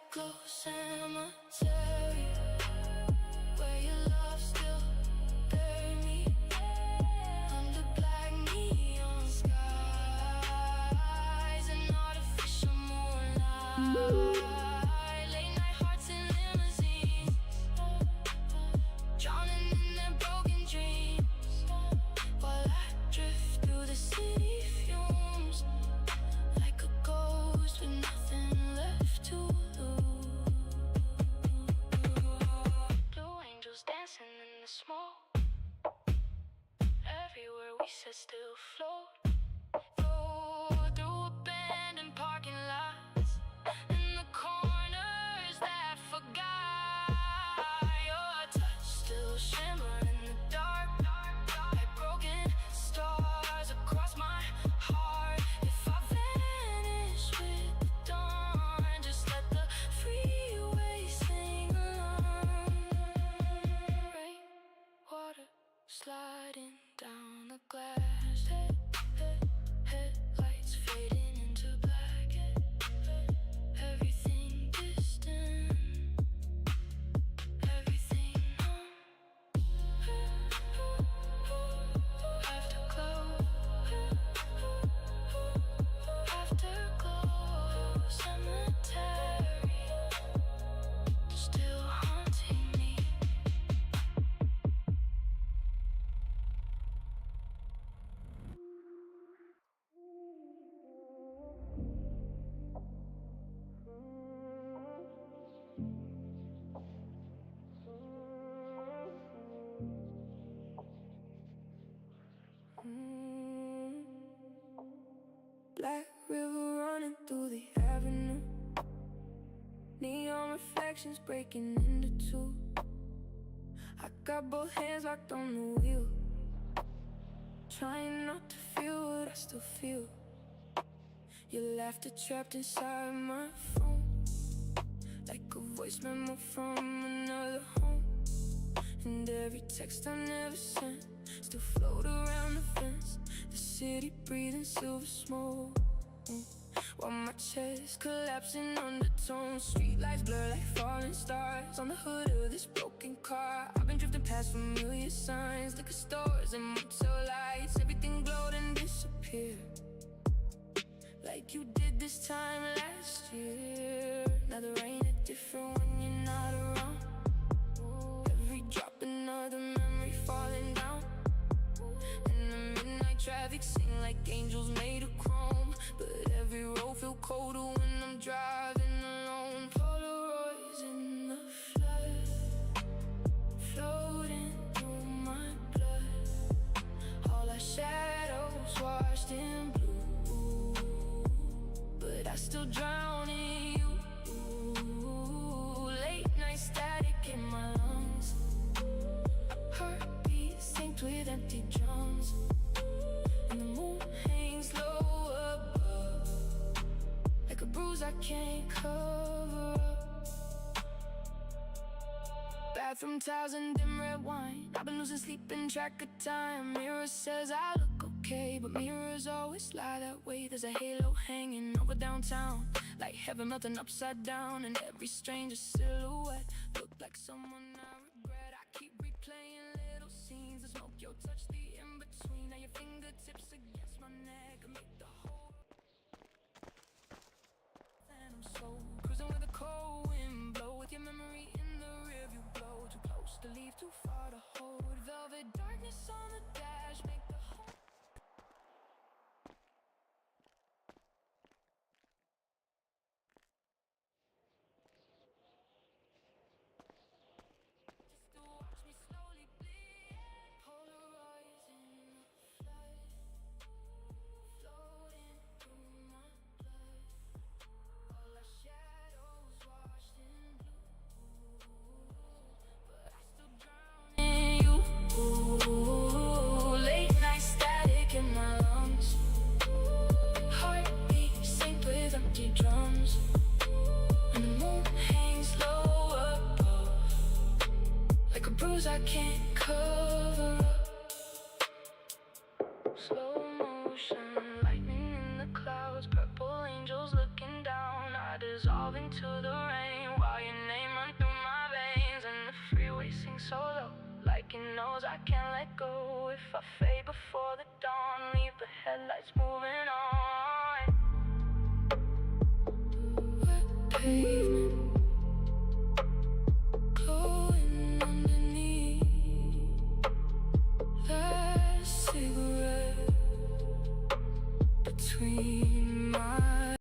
afterglow cemetery, where your love still bury me under black neon skies and artificial moonlight. Late night hearts in limousines, drowning in their broken dreams, while I drift through the city fumes like a ghost with nothing left to lose. Blue angels dancing in the smoke, everywhere we sit still float. Float through abandoned parking lots, in the corners that forgot. Your touch still shimmer in the dark, like broken stars across my heart. If I vanish with the dawn, just let the freeway sing along. Rain, water sliding down the glass, headlights fading into black, everything distant, everything numb. Afterglow, afterglow cemetery, still haunting me. Black river running through the avenue, neon reflections breaking into two. I got both hands locked on the wheel, trying not to feel what I still feel. Your laughter trapped inside my phone, like a voice memo from another home. And every text I never sent still float around the fence, the city breathing silver smoke, while my chest collapsing undertones. Streetlights blur like falling stars on the hood of this broken car. I've been drifting past familiar signs, liquor stores and motel lights. Everything glowed and disappeared, like you did this time last year. Now the rain is different when you're not around. Every drop another memory falling down, and the midnight traffic sing like angels made of chrome. But every road feel colder when I'm driving alone. Polaroids in the flood, floating through my blood, all our shadows washed in blue, but I still drown in you. Late night static in my lungs, heartbeat synced with empty drums, and the moon hangs low above, like a bruise I can't cover up. Bathroom towels and dim red wine, I've been losing sleep and track of time. Mirror says I look okay, but mirrors always lie that way. There's a halo hanging over downtown, like heaven melting upside down, and every stranger silhouette look like someone I regret. I keep replaying little scenes, the smoke, your touch, the in-between. Now your fingertips against my neck make the whole. And I'm slow, cruising with a cold wind blow, with your memory in the rearview glow. Too close to leave, too far to hold. Velvet darkness on the dash make the whole. Just to watch me slowly bleed. Polaroids in the flood, floating through my blood, all our shadows washed in blue, but I still drown in you. Late night static in my lungs, heartbeat synced with empty drums, and the moon hangs low above, like a bruise I can't cover up. Slow motion, lightning in the clouds, purple angels looking down. I dissolve into the rain, knows I can't let go. If I fade before the dawn, leave the headlights moving on. Wet pavement, glowing underneath. Last cigarette between my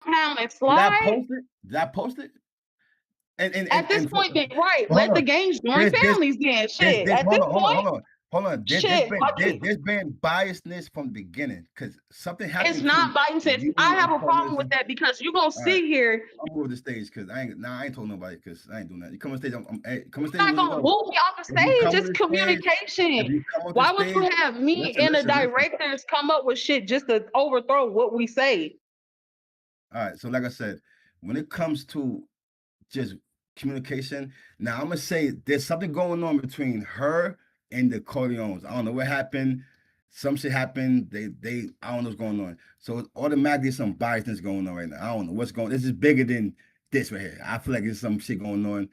Now and Did I slide. post it? Did I post it? At this point, then right, Hold let the on. games join There's families then. Shit. At this hold on, hold on, point, hold on, hold on. shit, fuck it. There's been biasness from the beginning because something It's happened not between biting sense. you I have and a problem with Coalition. that because you're gonna All right, sit here. I'm over the stage because I ain't told nobody because I ain't doing that. You come on stage, hey, come on You're stage not with gonna love. move me off the If you stage. come on It's the stage, if communication. you come on the Why would you stage, have me and the listen. directors come up with shit just to overthrow what we say? All right, so like I said, when it comes to just communication. Now I'm gonna say there's something going on between her and the Corleones. I don't know what happened. Some shit happened. They I don't know what's going on. So it's automatically some biasness going on right now. I don't know what's going. This is bigger than this right here. I feel like there's some shit going on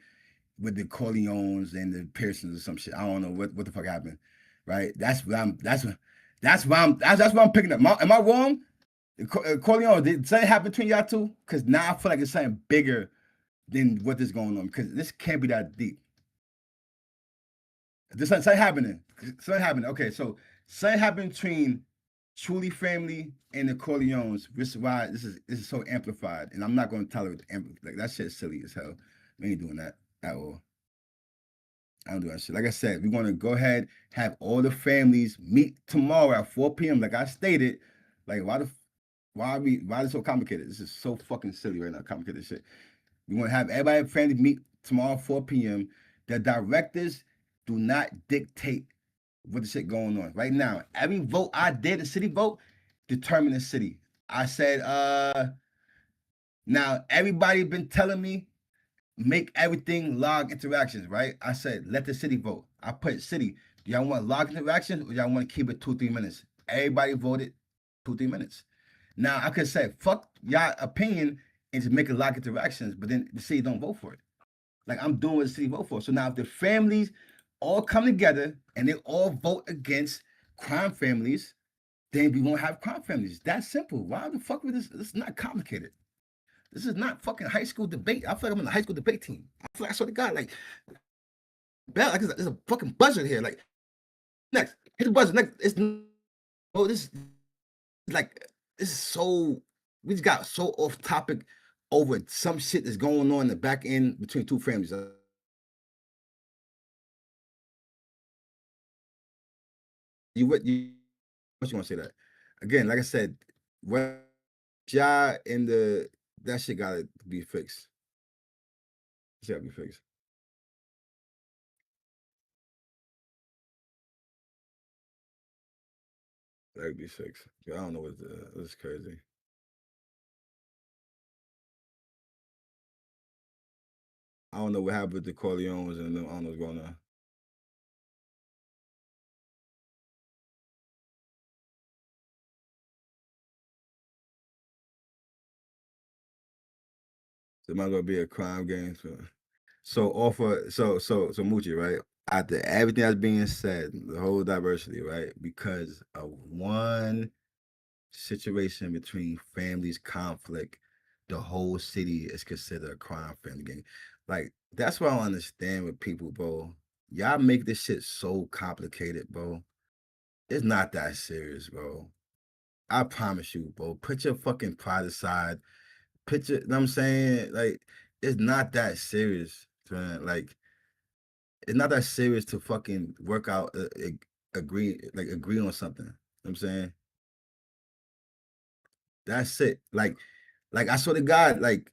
with the Corleones and the Pearsons or some shit. I don't know what the fuck happened. Right? That's what I'm picking up. Am I wrong? Corleone, did something happen between y'all two? Because now I feel like it's something bigger than what is going on because this can't be that deep. This something happening. Something happening. Okay, so something happened between Truly family and the Corleones. This is why this is so amplified, and I'm not going to tolerate like that shit's silly as hell. We ain't doing that at all. I don't do that shit. Like I said, we're gonna go ahead, have all the families meet tomorrow at 4 p.m. Like I stated. Like why is it so complicated? This is so fucking silly right now. Complicated shit. We want to have everybody family meet tomorrow 4 p.m. The directors do not dictate what the shit going on. Right now, every vote I did, the city vote, determined the city. I said, now everybody been telling me make everything log interactions, right? I said, let the city vote. I put city. Do y'all want log interactions or y'all want to keep it 2-3 minutes? Everybody voted 2-3 minutes. Now I could say, fuck y'all opinion and just make it log interactions, but then the city don't vote for it. Like I'm doing what the city vote for. So now if the families all come together and they all vote against crime families, then we won't have crime families. That's simple. Why the fuck with this? This is not complicated. This is not fucking high school debate. I feel like I'm in the high school debate team. I feel like I swear to God, like, bell, like there's a fucking buzzer here. Like, next, hit the buzzer. Next, it's oh, this is like this is so we just got so off topic over some shit that's going on in the back end between two families. What you want to say that again? Like I said, what Ja in the that shit gotta be fixed. It gotta be fixed. That could be fixed. I don't know what this is crazy. I don't know what happened with the Corleones and them. I don't know what's going on. It might as well be a crime game. So offer so Moochie, right? After everything that's being said, the whole diversity, right? Because of one situation between families conflict, the whole city is considered a crime family game. Like that's what I don't understand with people, bro. Y'all make this shit so complicated, bro. It's not that serious, bro. I promise you, bro. Put your fucking pride aside. Picture, you know what I'm saying? Like, it's not that serious, man. Like, it's not that serious to fucking work out, agree on something. You know what I'm saying? That's it. Like I swear to God, like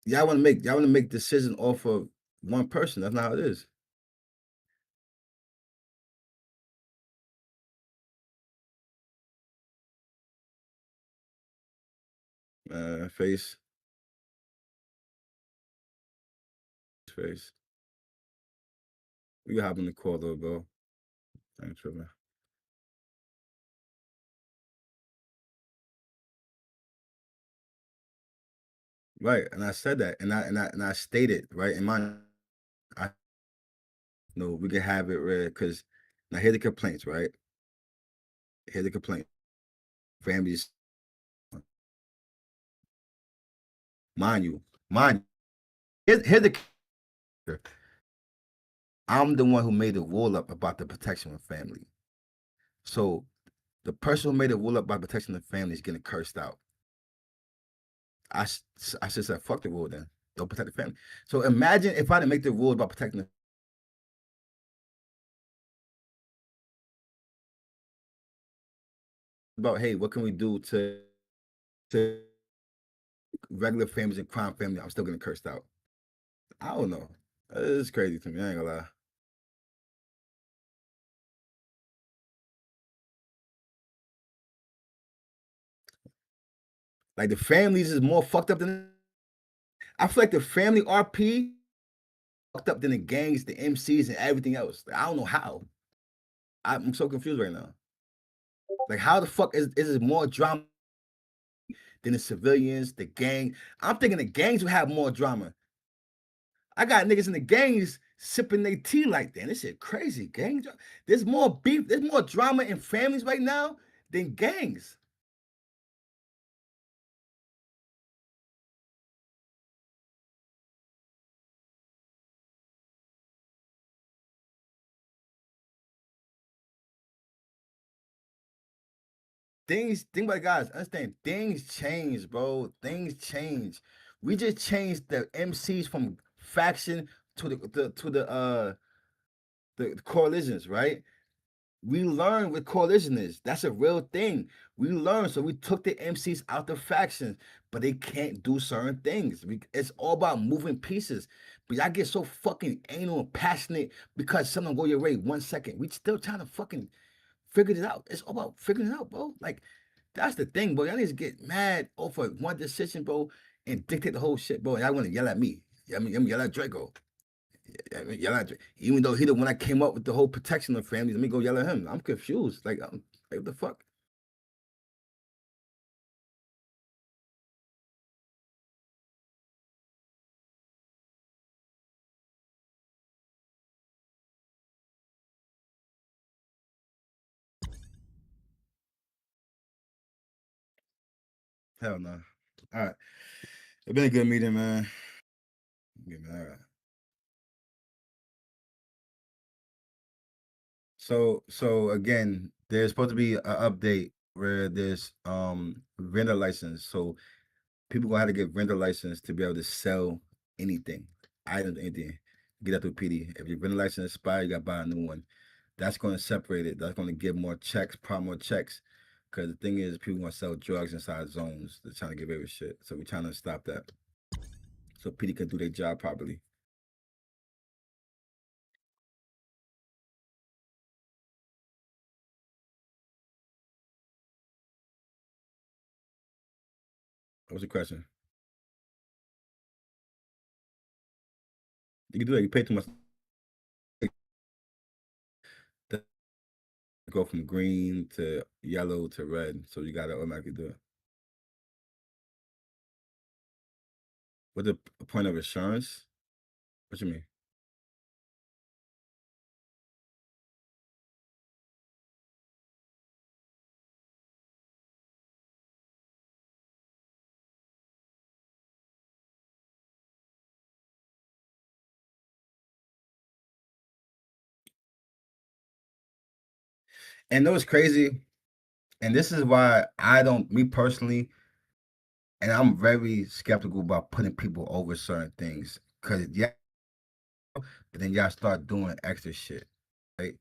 y'all want to make decisions off of one person. That's not how it is. Face, face. We can hop in the call though, bro. Thanks for that. Right, and I said that, and I stated right in my, I know we can have it read because now hear the complaints, right? Hear the complaint. Families, mind you, mind. Here's the I'm the one who made the rule up about the protection of family. So the person who made the rule up about protection of family is getting cursed out. I should say fuck the rule then. Don't protect the family. So imagine if I didn't make the rules about protecting about hey, what can we do to regular families and crime family? I'm still getting cursed out. I don't know. It's crazy to me. I ain't gonna lie. Like the families is more fucked up than I feel like the family RP fucked up than the gangs, the MCs, and everything else. Like, I don't know how. I'm so confused right now. Like, how the fuck is it more drama than the civilians, the gang? I'm thinking the gangs would have more drama. I got niggas in the gangs sipping their tea like that. This shit crazy. Gangs. There's more beef. There's more drama in families right now than gangs. think about it, guys. Understand, things change, bro. Things change. We just changed the MCs from faction to the coalitions, right? We learned what coalition is. That's a real thing. We learned, so we took the MCs out the factions, but they can't do certain things. It's all about moving pieces. But y'all get so fucking anal and passionate because something go your way 1 second. We still trying to fucking figure it out. It's all about figuring it out, bro. Like that's the thing, bro. Y'all need to get mad over one decision, bro, and dictate the whole shit, bro. Y'all want to yell at me. I mean, yell at Draco. Yell at even though he the one that came up with the whole protection of families. Let me go yell at him. I'm confused. Like what the fuck? Hell no. All right. It's been a good meeting, man. Yeah, man. All right. So again, there's supposed to be an update where there's vendor license. So people gonna have to get vendor license to be able to sell anything, items, anything. Get that through PD. If your vendor license expires, you gotta buy a new one. That's gonna separate it. That's gonna give more checks, probably more checks. Because the thing is, people gonna sell drugs inside zones. They're trying to get away with shit. So we're trying to stop that. So PD can do their job properly. What's the question? You can do that. You pay too much. Go from green to yellow to red. So you gotta automatically do it. With the point of assurance? What you mean? And it was crazy. And this is why I don't, me personally, and I'm very skeptical about putting people over certain things. Cause yeah, but then y'all start doing extra shit. Right?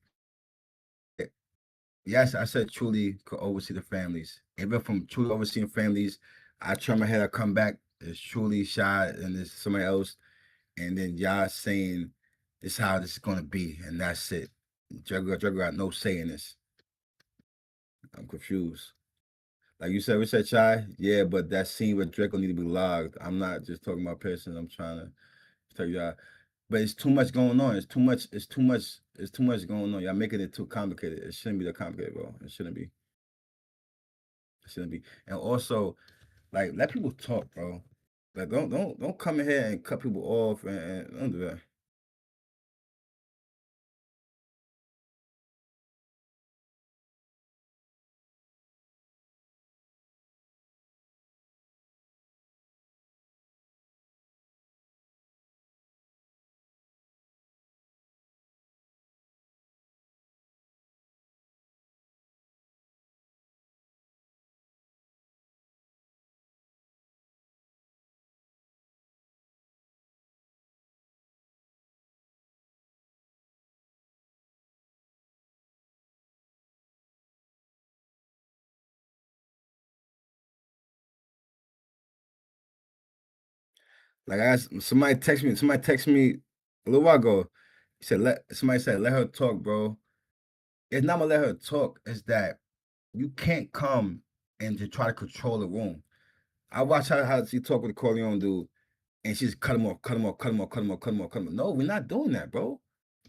Yes, I said truly could oversee the families. Even from truly overseeing families, I turn my head, I come back, it's truly shy and there's somebody else, and then y'all saying this is how this is gonna be, and that's it. Jugger got no say in this. I'm confused. Like you said, we said shy, yeah, but that scene with Draco need to be logged. I'm not just talking about Pearson. I'm trying to tell y'all, but it's too much going on. It's too much. It's too much. It's too much going on. Y'all making it too complicated. It shouldn't be that complicated, bro. It shouldn't be. It shouldn't be. And also, like, let people talk, bro. Like, don't come in here and cut people off and don't do that. Like, somebody text me. Somebody text me a little while ago. He said, somebody said, let her talk, bro. It's not gonna let her talk. It's that you can't come and to try to control the room. I watch how she talk with the Corleone dude, and she's cut him off, cut him off, cut him off, cut him off, cut him off, cut him off. No, we're not doing that, bro.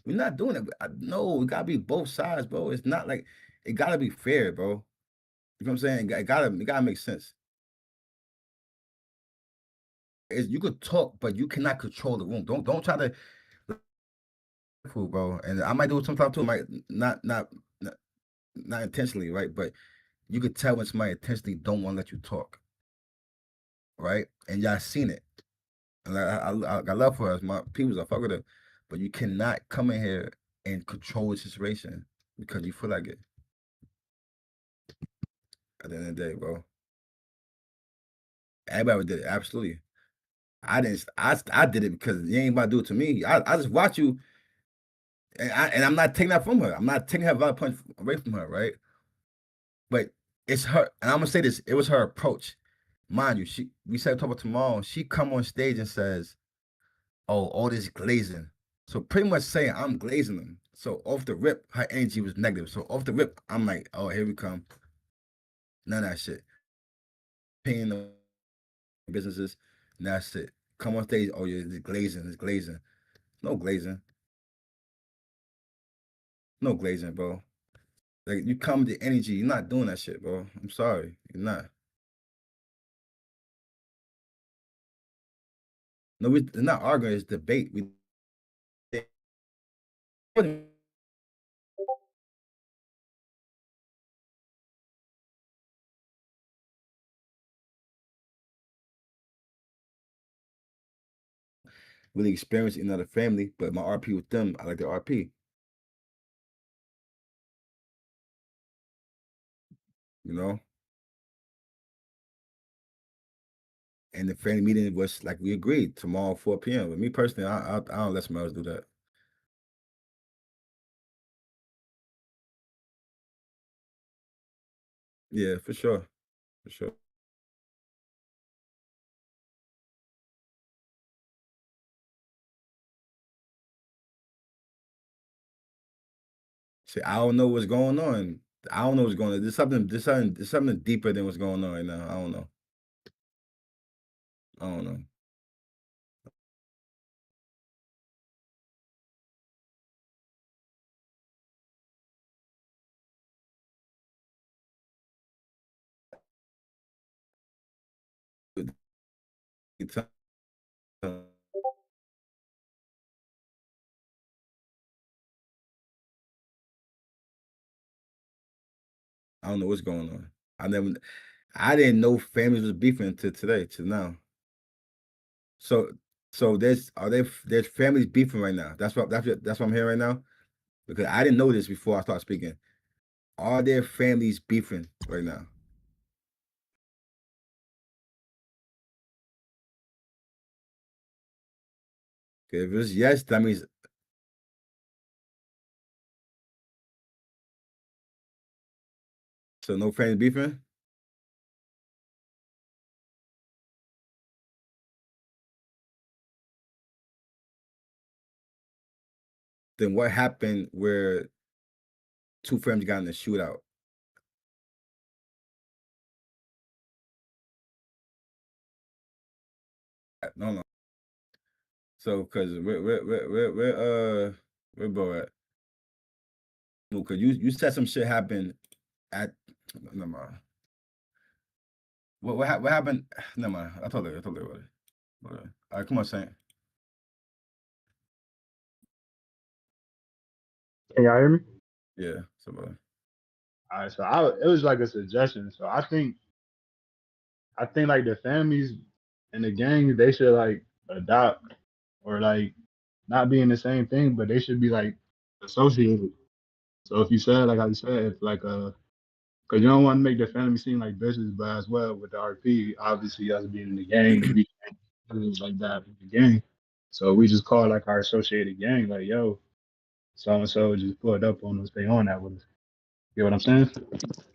We're not doing it. No, it gotta be both sides, bro. It's not like it gotta be fair, bro. You know what I'm saying? It gotta make sense. You could talk, but you cannot control the room. Don't try to fool, bro. And I might do it sometimes too. Might not not intentionally, right? But you could tell when somebody intentionally don't want to let you talk, right? And y'all seen it. And I got love for us, my people. I fuck with her, but you cannot come in here and control the situation because you feel like it. At the end of the day, bro. Everybody did it, absolutely. I didn't. I did it because you ain't about to do it to me. I just watch you, and I'm not taking that from her. I'm not taking her valid punch away from her, right? But it's her, and I'm gonna say this: it was her approach. Mind you, we said talk about tomorrow. She come on stage and says, "Oh, all this glazing." So pretty much saying I'm glazing them. So off the rip, her energy was negative. So off the rip, I'm like, "Oh, here we come." None of that shit. Paying the businesses, and that's it. Come on stage. Oh, yeah, it's glazing. It's glazing. No glazing. No glazing, bro. Like you come with the energy. You're not doing that shit, bro. I'm sorry. You're not. No, we're not arguing. It's debate. We wasn't really experienced in another family, but my RP with them, I like the RP. You know, and the family meeting was like we agreed tomorrow 4 p.m. With me personally, I don't let somebody else do that. Yeah, for sure, for sure. See, I don't know what's going on. I don't know what's going on. There's something deeper than what's going on right now. I don't know. I don't know. I don't know what's going on. I didn't know families was beefing until today, till now. So, there's families beefing right now. That's what I'm hearing right now because I didn't know this before I started speaking. Are there families beefing right now? 'Cause if it's yes, that means so no families beefing. Then what happened where two families got in a shootout? No, no. So, cause where bro at? Cause you said some shit happened at no mind. What happened? Never mind. I told her about it. Whatever. All right, come on, Saint. Can y'all hear me? Yeah, so All right, so it was like a suggestion. So I think like the families and the gangs they should like adopt or like not be in the same thing, but they should be like associated. So if you said like how you said, if like because you don't want to make the family seem like bitches, but as well with the RP, obviously us being in the gang, we can't like that with the gang. So we just call like our associated gang, like yo, so and so just pulled up on us, they on that with us. You know what I'm saying?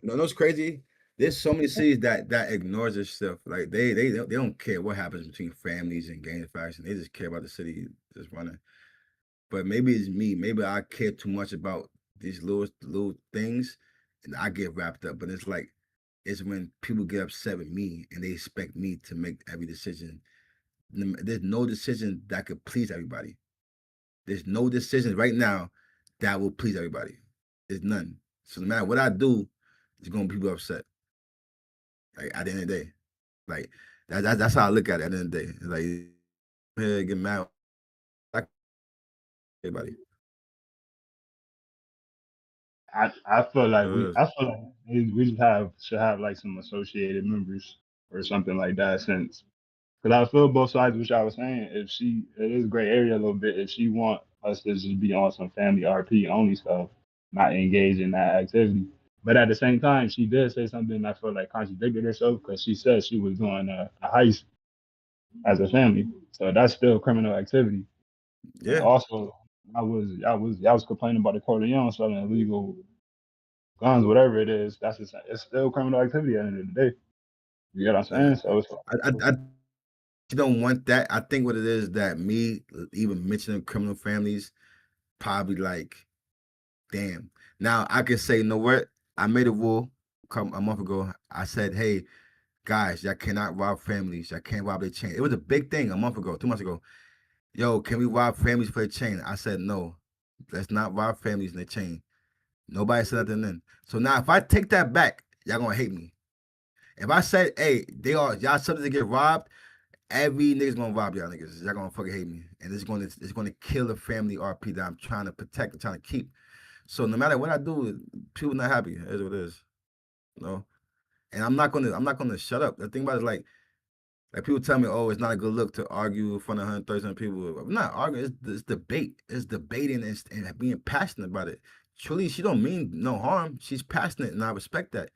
no, it's crazy. There's so many cities that ignores this stuff. Like they don't care what happens between families and gang faction. They just care about the city just running. But maybe it's me. Maybe I care too much about these little things, and I get wrapped up. But it's like it's when people get upset with me and they expect me to make every decision. There's no decision that could please everybody. There's no decision right now that will please everybody. There's none. So no matter what I do, it's gonna be people upset. Like at the end of the day, like that's how I look at it. At the end of the day, it's like here get mad, like everybody. I feel like So it is. I feel like we should have like some associated members or something like that since because I feel both sides of what I was saying. If she it is a gray area a little bit, if she want us to just be on some family RP only stuff, not engage in that activity, But at the same time, she did say something that felt like contradicted herself because she said she was doing a heist as a family. So that's still criminal activity. And Yeah. also, I was complaining about the Corleone selling illegal guns, whatever it is. It's still criminal activity at the end of the day. You get what I'm Yeah. saying? So it's I you don't want that. I think what it is that me even mentioning criminal families probably like, damn. Now I can say, you know what? I made a rule a month ago. I said, hey, guys, y'all cannot rob families. Y'all can't rob their chain. It was a big thing a month ago, 2 months ago. Yo, can we rob families for their chain? I said no. Let's not rob families in their chain. Nobody said nothing then. So now if I take that back, y'all gonna hate me. If I said, hey, y'all subject to get robbed, every nigga's gonna rob y'all niggas. Y'all gonna fucking hate me. And it's gonna kill the family RP that I'm trying to protect and trying to keep. So no matter what I do, people not happy. It is what it is. You know? And I'm not gonna shut up. The thing about it is like people tell me, oh, it's not a good look to argue in front of 130 people. I'm not arguing, it's debate. It's debating and being passionate about it. Truly, she don't mean no harm. She's passionate and I respect that.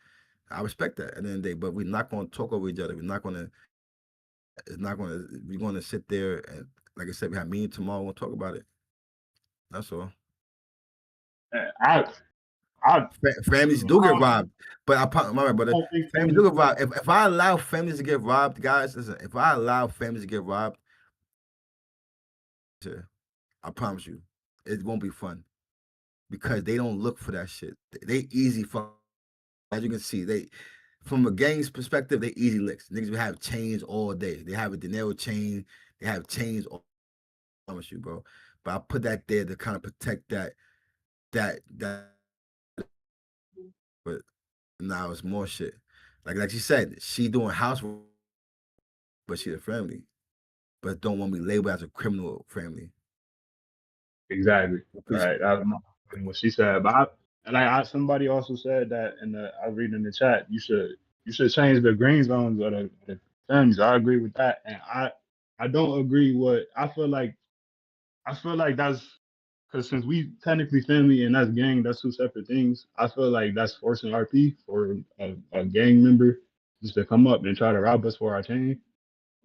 I respect that at the end of the day, but we're not gonna talk over each other. We're gonna sit there and like I said, we have a meeting tomorrow, we'll talk about it. That's all. I Families do get robbed, but my bad, brother. don't think Families do get robbed. If I allow families to get robbed, guys, listen. If I allow families to get robbed, I promise you, it won't be fun because they don't look for that shit. They easy fun. As you can see, from a gang's perspective, they easy licks. Niggas will have chains all day. They have a dinero chain. They have chains. I promise you, bro. But I put that there to kind of protect that. But now it's more shit. Like she said, she doing housework, but she a family, but don't want to be labeled as a criminal family. exactly right. That's what she said. But somebody also said that I read in the chat. You should change the green zones of the families. I agree with that, and I don't agree with. I feel like that's because since we technically family and that's gang, that's two separate things. I feel like that's forcing RP for a gang member just to come up and try to rob us for our chain.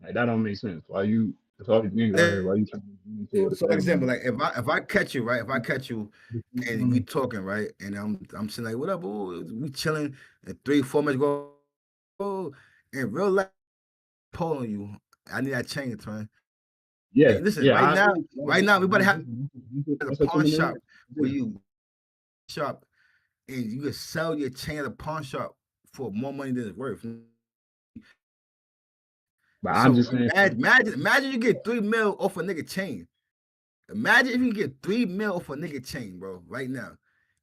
Like that don't make sense. Why you? There's all these gangs out here. Why you trying to communicate with So, a like family example, member? like if I catch you, right? If I catch you and we talking, right? And I'm saying like, what up? Ooh, we chilling, and 3-4 minutes go. Oh, in real life, pulling you. I need that chain, man. Yeah, Hey, listen, yeah. right now, we better have a That's a pawn shop criminal. where you shop and you can sell your chain at a pawn shop for more money than it's worth. But I'm So just saying. imagine you get 3 mil off a nigga chain. Imagine if you get 3 mil off a nigga chain, bro. Right now,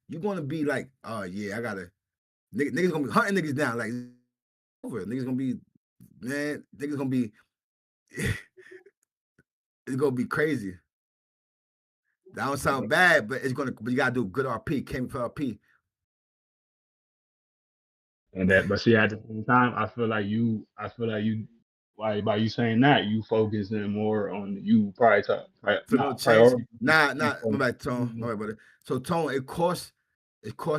you're gonna be like, oh yeah, I gotta. Niggas gonna be hunting niggas down. Like over. Niggas gonna be, man. Niggas gonna be. It's gonna be crazy. That don't sound bad, but but you gotta do good RP, came for RP. But see, at the same time, I feel like you, by you saying that, you focusing more on you So no not change. priority. Nah, my bad, Tone. My bad, brother. So Tone, it costs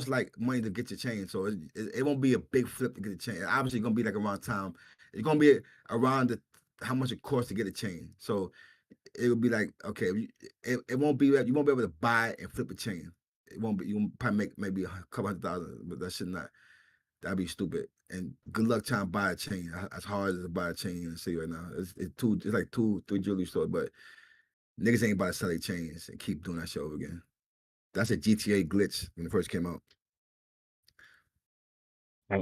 like money to get your chain. So it won't be a big flip to get the chain. Obviously, it's gonna be like around time. It's gonna be around how much it costs to get a chain. So it will be like, okay, it won't be, you won't be able to buy and flip a chain. It won't be. You will probably make maybe a couple $100,000, but that should not. That'd be stupid. And good luck trying to buy a chain. As hard as to buy a chain in the city right now. It's like 2-3 jewelry stores, but niggas ain't about to sell their chains and keep doing that shit over again. That's a GTA glitch when it first came out. I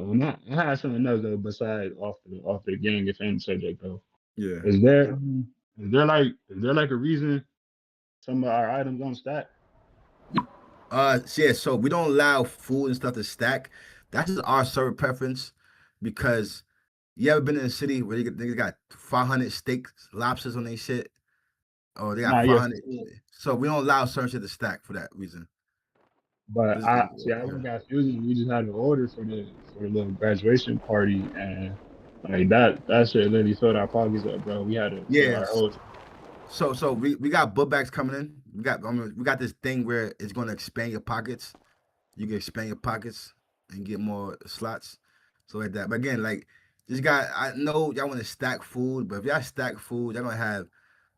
had something else though, besides off the gang and family subject though. Yeah. Is there like a reason some of our items don't stack? Yeah, so we don't allow food and stuff to stack. That's just our server preference because you ever been in a city where niggas got 500 steaks, lobsters on their shit? Or they got Nah, yes. 500. So we don't allow certain shit to stack for that reason. But I just got fusion. We just had an order for the little graduation party, and like that shit literally filled our pockets up, bro. We had to fill our whole. So we got book bags coming in. We got this thing where it's gonna expand your pockets. You can expand your pockets and get more slots, so like that. But again, like this guy, I know y'all want to stack food, but if y'all stack food, y'all gonna have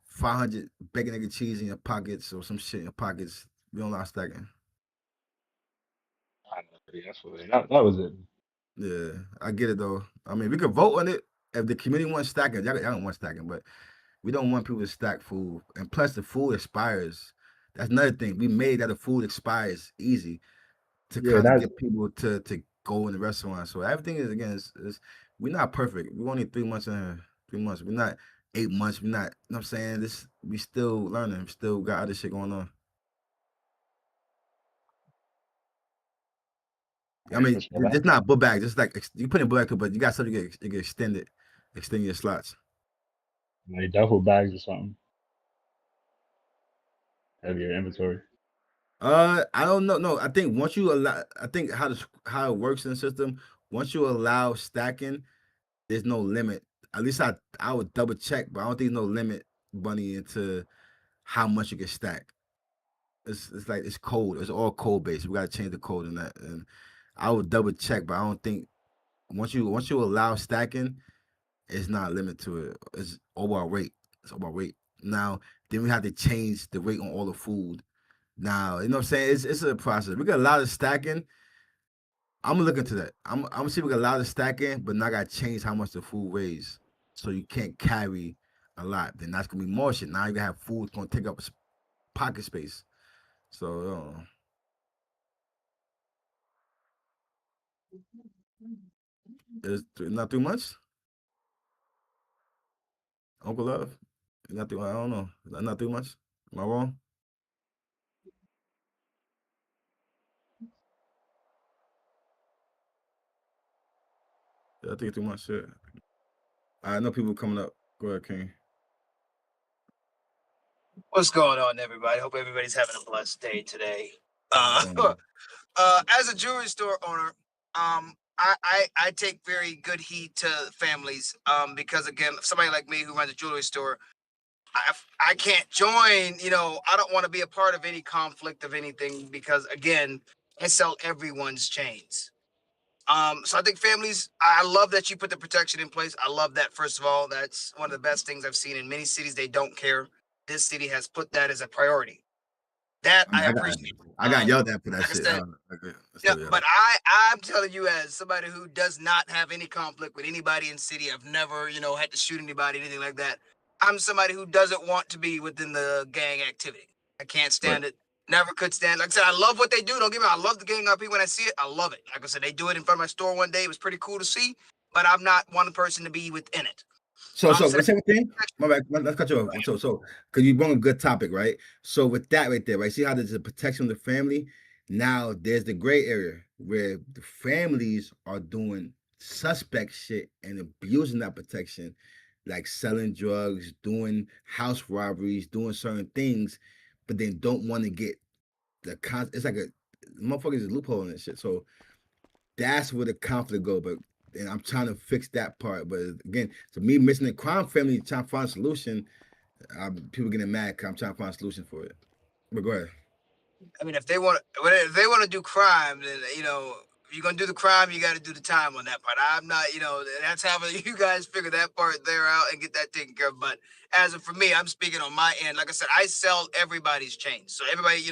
500 bacon, egg, and cheese in your pockets or some shit in your pockets. We don't allow stacking. I know, yeah, that's what that was it. Yeah, I get it though. I mean, we could vote on it if the committee wants stacking. Y'all don't want stacking, but we don't want people to stack food. And plus, the food expires. That's another thing. We made that the food expires easy to Yeah, kind of that's get people to go in the restaurant. So everything is again is we're not perfect. We're only 3 months in here. 3 months. We're not 8 months. We're not. You know what I'm saying? This we still learning. We still got other shit going on. I for mean, sure. it's not book bag. Just like you put in book bag too, but you got something to get extended, extend your slots. Like duffel bags or something. Have your inventory. I don't know. No, I think once you allow, I think how it works in the system. Once you allow stacking, there's no limit. At least I would double check, but I don't think there's no limit, Bunny, into how much you can stack. It's like it's code. It's all code based. We gotta change the code in that. And I would double check, but I don't think once you allow stacking, it's not a limit to it. It's all about rate. It's all about rate. Now then we have to change the rate on all the food. Now you know what I'm saying. It's a process. We got a lot of stacking. I'm gonna look into that. I'm gonna see if we got a lot of stacking, but now I gotta change how much the food weighs, so you can't carry a lot. Then that's gonna be more shit. Now you gonna have food gonna take up pocket space. So not 3 months. Uncle Love, not three. I don't know. Not 3 months. Am I wrong? Yeah, I think it's 3 months. Shit. I know people coming up. Go ahead, King. What's going on, everybody? Hope everybody's having a blessed day today. Um, As a jewelry store owner, I take very good heed to families, because again, somebody like me who runs a jewelry store, I can't join. I don't want to be a part of any conflict of anything because again, I sell everyone's chains. So I think families, I love that you put the protection in place. I love that. First of all, that's one of the best things I've seen in many cities. They don't care. This city has put that as a priority. That I, mean, I I got appreciate. I got yelled at for that Like I shit. said, Okay, yeah, still yell. but I'm telling you, as somebody who does not have any conflict with anybody in the city, I've never, had to shoot anybody, anything like that. I'm somebody who doesn't want to be within the gang activity. I can't Right. stand it. Never could stand. Like I said, I love what they do. Don't get me wrong. I love the gang RP when I see it. I love it. Like I said, they do it in front of my store one day. It was pretty cool to see. But I'm not one person to be within it. So So let's say thing. My bad. Let's cut you off. So because you brought a good topic, right? So with that right there, right? See how there's a protection of the family. Now there's the gray area where the families are doing suspect shit and abusing that protection, like selling drugs, doing house robberies, doing certain things, but then don't want to get it's like a motherfuckers is loophole in this shit. So that's where the conflict go. But and I'm trying to fix that part. But again, so me missing the crime family, trying to find a solution. People getting mad because I'm trying to find a solution for it. But go ahead. I mean, if they want to do crime, then if you're gonna do the crime, you got to do the time on that part. I'm not, that's how you guys figure that part there out and get that taken care of. But as of for me, I'm speaking on my end. Like I said, I sell everybody's chains, so everybody,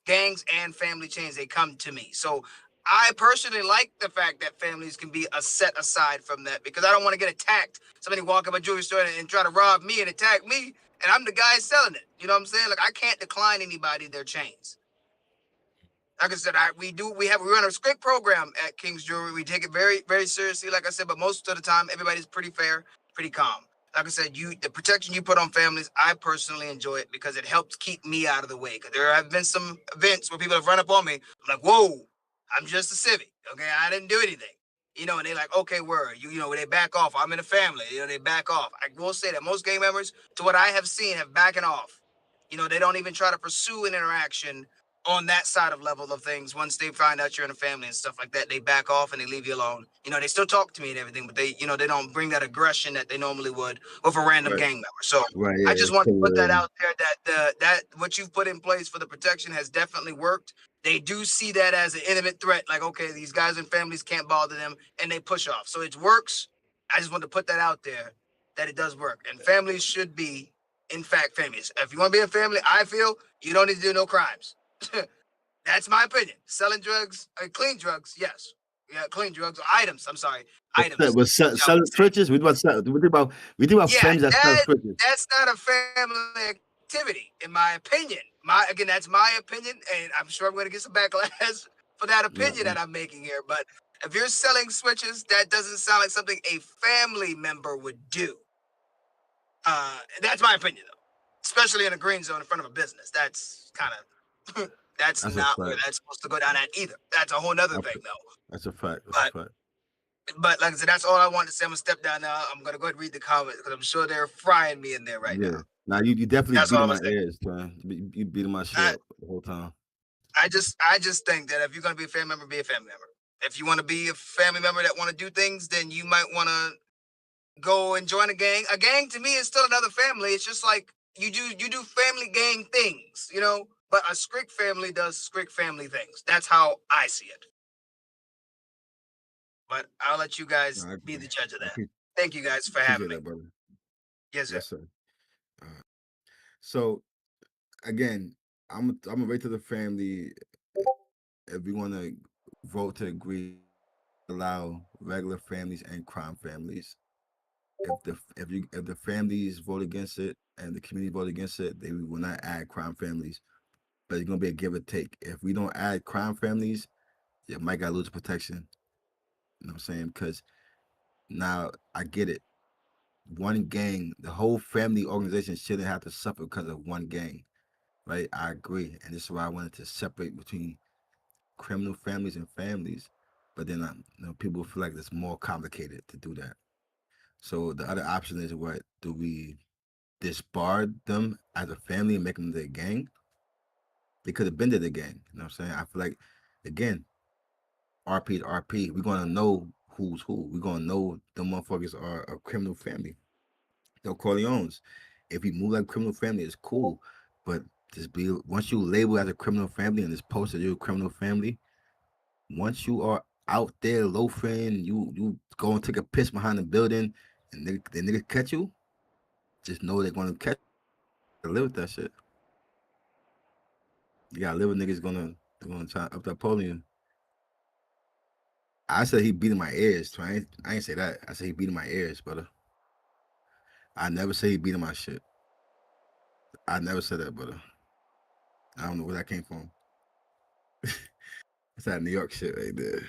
gangs and family chains, they come to me. So I personally like the fact that families can be a set aside from that because I don't want to get attacked. Somebody walk up a jewelry store and try to rob me and attack me, and I'm the guy selling it. You know what I'm saying? Like I can't decline anybody their chains. Like I said, we run a strict program at King's Jewelry. We take it very, very seriously, like I said, but most of the time everybody's pretty fair, pretty calm. Like I said, the protection you put on families, I personally enjoy it because it helps keep me out of the way. Because there have been some events where people have run up on me. I'm like, whoa, I'm just a civic. Okay, I didn't do anything. And they're like, okay, word. They back off. I'm in a family. They back off. I will say that most gang members, to what I have seen, have backing off. They don't even try to pursue an interaction on that side of level of things, once they find out you're in a family and stuff like that, they back off and they leave you alone. You know, they still talk to me and everything, but they, you know, they don't bring that aggression that they normally would with a random Right. gang member. So Right. I Yeah. just want to So, put that out there that what you've put in place for the protection has definitely worked. They do see that as an intimate threat, like, okay, these guys and families can't bother them, and they push off. So it works. I just want to put that out there that it does work. And families should be, in fact, families. If you want to be a family, I feel you don't need to do no crimes. That's my opinion. Selling drugs, clean drugs, yes. Yeah, clean drugs, or items. I'm sorry, items. But selling switches. We think about Yeah, families that sell switches. that's not a family activity, in my opinion. Again, that's my opinion, and I'm sure I'm going to get some backlash for that opinion that I'm making here. But if you're selling switches, that doesn't sound like something a family member would do. That's my opinion, though. Especially in a green zone in front of a business. That's kind of that's not where that's supposed to go down at either. That's a whole nother thing, though. That's a fact. But like I said, that's all I wanted to say. I'm gonna step down now. I'm gonna go ahead and read the comments because I'm sure they're frying me in there right now. Now you definitely That's all beating I'm my saying. ears, man. You beating my shit up the whole time. I just think that if you're gonna be a family member, be a family member. If you want to be a family member that want to do things, then you might want to go and join a gang. A gang to me is still another family. It's just like you do family gang things, you know. But a Scrick family does Scrick family things. That's how I see it. But I'll let you guys be the judge of that. Thank you guys for having me. That, brother. Yes, sir. Yes, sir. So again, I'm gonna wait to the family if we want to vote to agree allow regular families and crime families. If the families vote against it and the community vote against it, they will not add crime families. But it's gonna be a give or take. If we don't add crime families, you might gotta lose protection. You know what I'm saying? Because now I get it. One gang, the whole family organization shouldn't have to suffer because of one gang. Right? I agree. And this is why I wanted to separate between criminal families and families. But then people feel like it's more complicated to do that. So the other option is, what do we disbar them as a family and make them the gang? They could have been to the gang. You know what I'm saying? I feel like, again, RP to RP, we're gonna know who's who. We're gonna know the motherfuckers are a criminal family. The Corleones. If we move like a criminal family, it's cool. But once you label as a criminal family and it's posted you're a criminal family, once you are out there loafing, you go and take a piss behind the building, and the niggas catch you, just know they're gonna catch you. Live with that shit. You gotta live with niggas gonna try up that podium. I said he beating my ears, so I ain't say that. I said he beating my ears, brother. I never say he beating my shit. I never said that, brother. I don't know where that came from. It's that New York shit right there.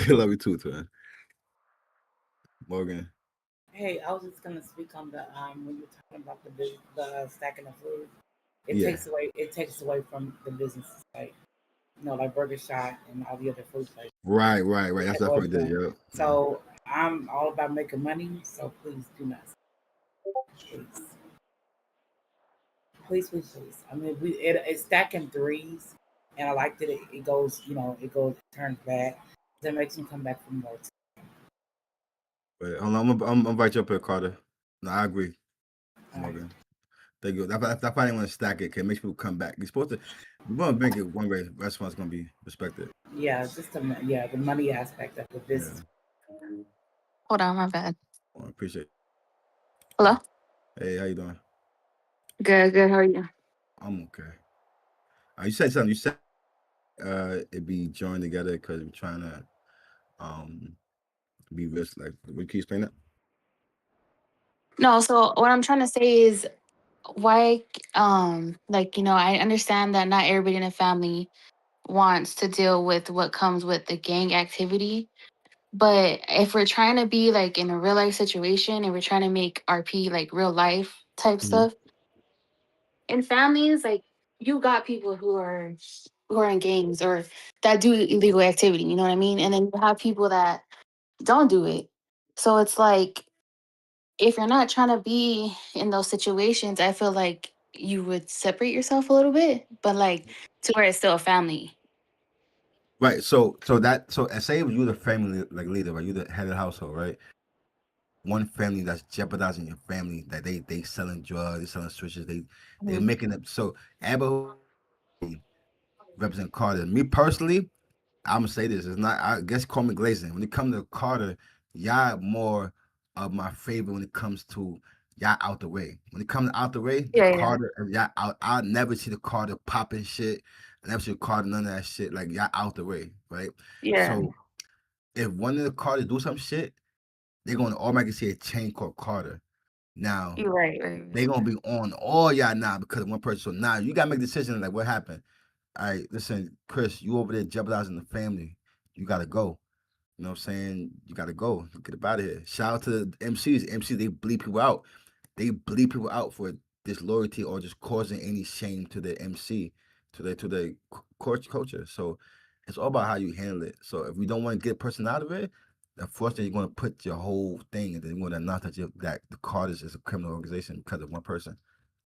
Love you too, man. Morgan. Hey, I was just gonna speak on the when you're talking about the stacking of food. It Yeah. takes away from the businesses, like like Burger Shot and all the other food places. Right. That's that point there, yo. So I'm all about making money. So please do not. Please. I mean, it's stacking threes, and I like that it goes. It turns back. That makes me come back for more. Wait, hold on, I'm gonna invite you up here, Carter. No, I agree. Morgan. Thank you. That's why I didn't want to stack it, because it makes people come back. We want to make it one way restaurant's gonna be respected. Yeah, just the money aspect of the business. Yeah. Hold on, my bad. I appreciate it. Hello? Hey, how you doing? Good. How are you? I'm okay. You said something. You said it'd be joined together because we're trying to be risk. Like, can you explain that? No, so what I'm trying to say is why, I understand that not everybody in a family wants to deal with what comes with the gang activity. But if we're trying to be like in a real life situation and we're trying to make RP like real life type stuff, in families, like you got people who are in gangs or that do illegal activity, you know what I mean? And then you have people that don't do it. So it's like, if you're not trying to be in those situations, I feel like you would separate yourself a little bit. But like to where it's still a family. Right. So say if you the family like leader, right? You the head of the household, right? One family that's jeopardizing your family, that they selling drugs, they selling switches, they're Mhm. making it so everybody represent Carter. Me personally, I'm gonna say this. It's not. I guess call me glazing. When it comes to Carter, y'all more of my favorite. When it comes to y'all out the way. When it comes to out the way, the Yeah, yeah, Carter, y'all out. I'll never see the Carter popping shit. I never see the Carter none of that shit. Like y'all out the way, right? yeah. So if one of the Carters do some shit, they're gonna automatically see a chain called Carter. Now You're right. they gonna be on all y'all now because of one person. So now you gotta make decisions like what happened. All right, listen, Chris, you over there jeopardizing the family. You gotta go. You know what I'm saying? You gotta go. Get up out of here. Shout out to the MCs. MCs, they bleed people out. They bleed people out for disloyalty or just causing any shame to the MC, to the culture. So it's all about how you handle it. So if we don't want to get a person out of it, unfortunately, you're going to put your whole thing and then you're going to announce that the Carters is a criminal organization because of one person.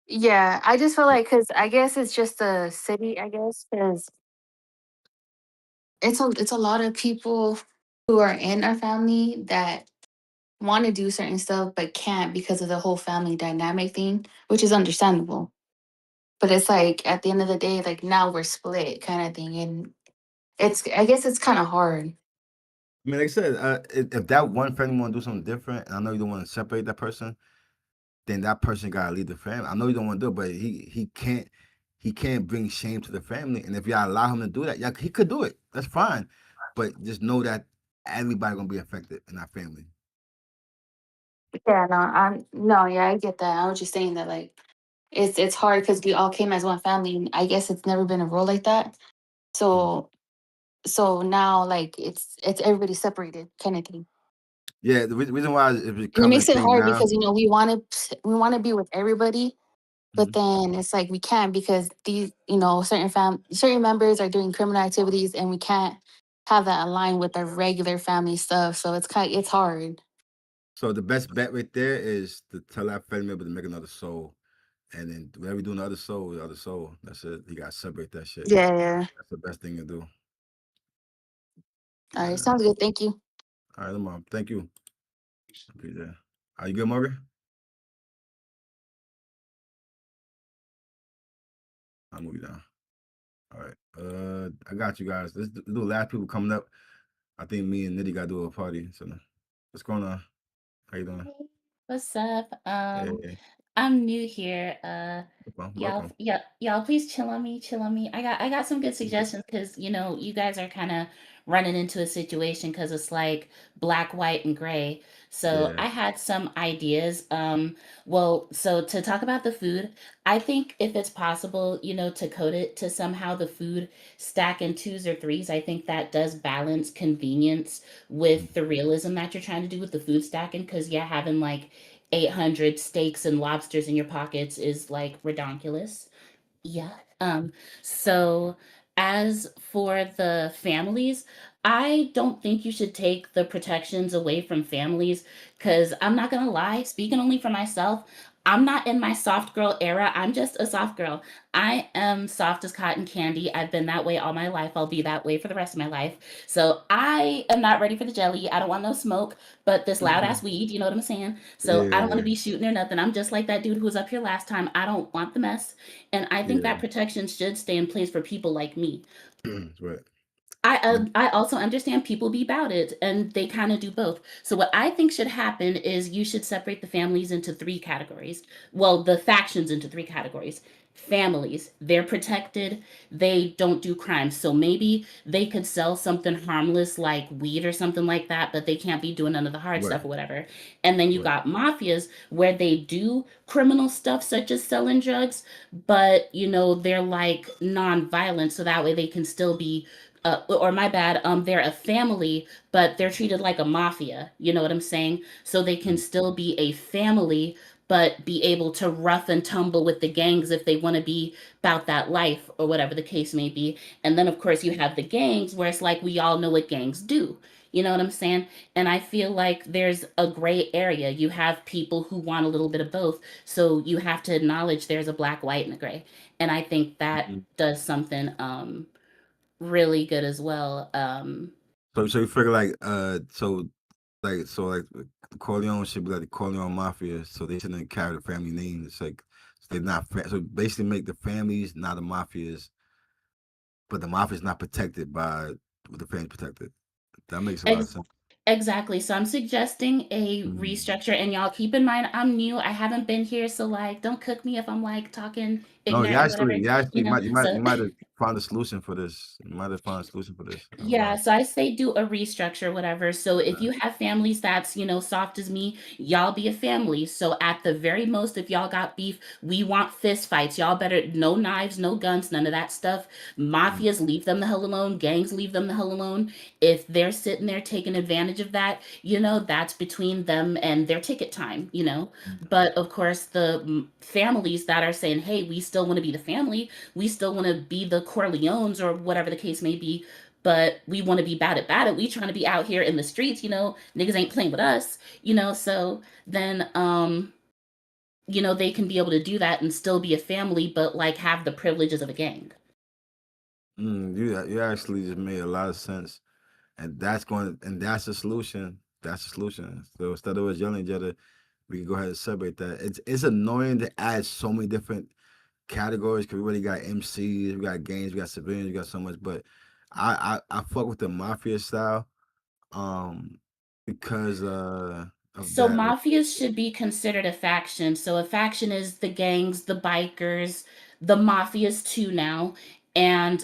Yeah, I just feel like because I guess it's just a city. I guess because it's a lot of people who are in our family that want to do certain stuff but can't because of the whole family dynamic thing, which is understandable. But it's like at the end of the day, like now we're split kind of thing, and it's I guess it's kind of hard. I mean, like I said, if that one family want to do something different, and I know you don't want to separate that person, then that person gotta leave the family. I know you don't want to do it, but he can't bring shame to the family. And if y'all allow him to do that, yeah, he could do it. That's fine. But just know that everybody gonna be affected in that family. Yeah, no, I'm no, yeah, I get that. I was just saying that like it's hard because we all came as one family, and I guess it's never been a rule like that. Mhm. So now like it's everybody separated kind of thing. Yeah, the reason why it's And it becoming a makes it thing hard now. because we want to be with everybody, but Mhm. then it's like we can't because these certain members are doing criminal activities, and we can't have that align with our regular family stuff. So it's hard. So the best bet right there is to tell that family member to make another soul, and then whenever you do another soul, the other soul. That's it. You gotta separate that shit. Yeah, yeah. That's the best thing to do. All right, Yeah. sounds good. Thank you. All right, mom. Thank you. Okay, yeah. Are you good, Morgan? I'll move you down. All right. I got you guys. Let's do the last people coming up. I think me and Nitty gotta do a party. So what's going on? How you doing? What's up? Hey, I'm new here. welcome. Y'all, Welcome. yeah, y'all, please chill on me. I got some good Mhm. suggestions because you guys are kind of running into a situation because it's like black, white, and gray. So Yeah. I had some ideas. Well, so to talk about the food, I think if it's possible, to code it to somehow the food stack in twos or threes, I think that does balance convenience Mhm. with the realism that you're trying to do with the food stacking. Because yeah, having like 800 steaks and lobsters in your pockets is like redonkulous. Yeah. Um, so as for the families, I don't think you should take the protections away from families because I'm not gonna lie, speaking only for myself, I'm not in my soft girl era. I'm just a soft girl. I am soft as cotton candy. I've been that way all my life. I'll be that way for the rest of my life. So I am not ready for the jelly. I don't want no smoke, but this loud ass weed, you know what I'm saying? So I don't want to Yeah. be shooting or nothing. I'm just like that dude who was up here last time. I don't want the mess. And I think that Yeah. protection should stay in place for people like me. That's right. I also understand people be about it and they kind of do both. So what I think should happen is you should separate the families into three categories. Well, the factions into three categories. Families, they're protected, they don't do crimes. So maybe they could sell something harmless like weed or something like that, but they can't be doing none of the hard Right. stuff or whatever. And then you Right. got mafias where they do criminal stuff such as selling drugs, but they're like non-violent so that way they can still be or my bad, they're a family, but they're treated like a mafia. You know what I'm saying? So they can Mhm. still be a family, but be able to rough and tumble with the gangs if they want to be about that life or whatever the case may be. And then, of course, you have the gangs where it's like we all know what gangs do. You know what I'm saying? And I feel like there's a gray area. You have people who want a little bit of both. So you have to acknowledge there's a black, white, and a gray. And I think that Mhm. does something really good as well. So you figure like like the Corleone should be like the Corleone Mafia, so they shouldn't carry the family name. It's like they're not so basically make the families not the mafias, but the mafia's not protected by what the family's protected. That makes a lot of Ex- sense. exactly. So I'm suggesting a Mm. restructure. And y'all keep in mind, I'm new. I haven't been here. So, like, don't cook me if I'm like talking No, ignorant or whatever, you actually you know? you So, might have found a solution for this. You might have found a solution for this. I don't yeah, know. so I say do a restructure, whatever. So if Uh, you have families that's, soft as me, y'all be a family. So at the very most, if y'all got beef, we want fist fights. Y'all better no knives, no guns, none of that stuff. mm, Mafias, leave them the hell alone. Gangs, leave them the hell alone. If they're sitting there taking advantage of that, that's between them and their ticket time. mm. But of course, the families that are saying, hey, we still want to be the family, we still want to be the Corleones or whatever the case may be, but we want to be bad at we trying to be out here in the streets. Niggas ain't playing with us. So then they can be able to do that and still be a family, but like have the privileges of a gang. You actually just made a lot of sense, and that's the solution. That's the solution. So instead of us yelling at each other, we can go ahead and celebrate that. It's annoying to add so many different categories because we already got MCs, we got gangs, we got civilians, we got so much. But I fuck with the mafia style, um, because of So that. mafias should be considered a faction. So a faction is the gangs, the bikers, the mafias too now. And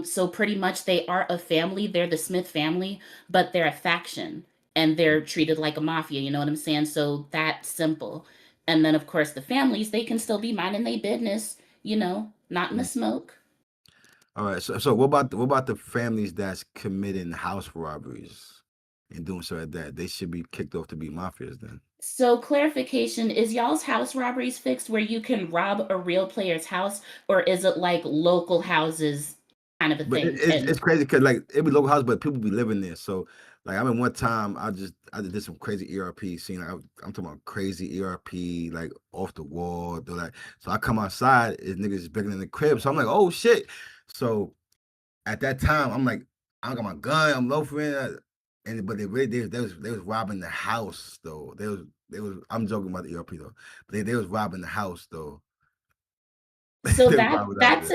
so pretty much they are a family. They're the Smith family, but they're a faction and they're treated like a mafia. You know what I'm saying? So that's simple. And then of course the families, they can still be minding their business, not in the Mm. smoke. All right. So what about the families that's committing house robberies and doing so like that? They should be kicked off to be mafias then. So clarification, is y'all's house robberies fixed where you can rob a real player's house, or is it like local houses kind of a But thing? it's crazy because like it be local house, but people be living there. So like I mean, one time I just did some crazy ERP scene. Like, I'm talking about crazy ERP, like off the wall. They're like, so I come outside, is niggas is bigger than the crib. So I'm like, oh shit. So at that time, I'm like, I don't got my gun. I'm loafing, and but they was robbing the house though. They was. I'm joking about the ERP though. But they was robbing the house though. So They was that robbing the house.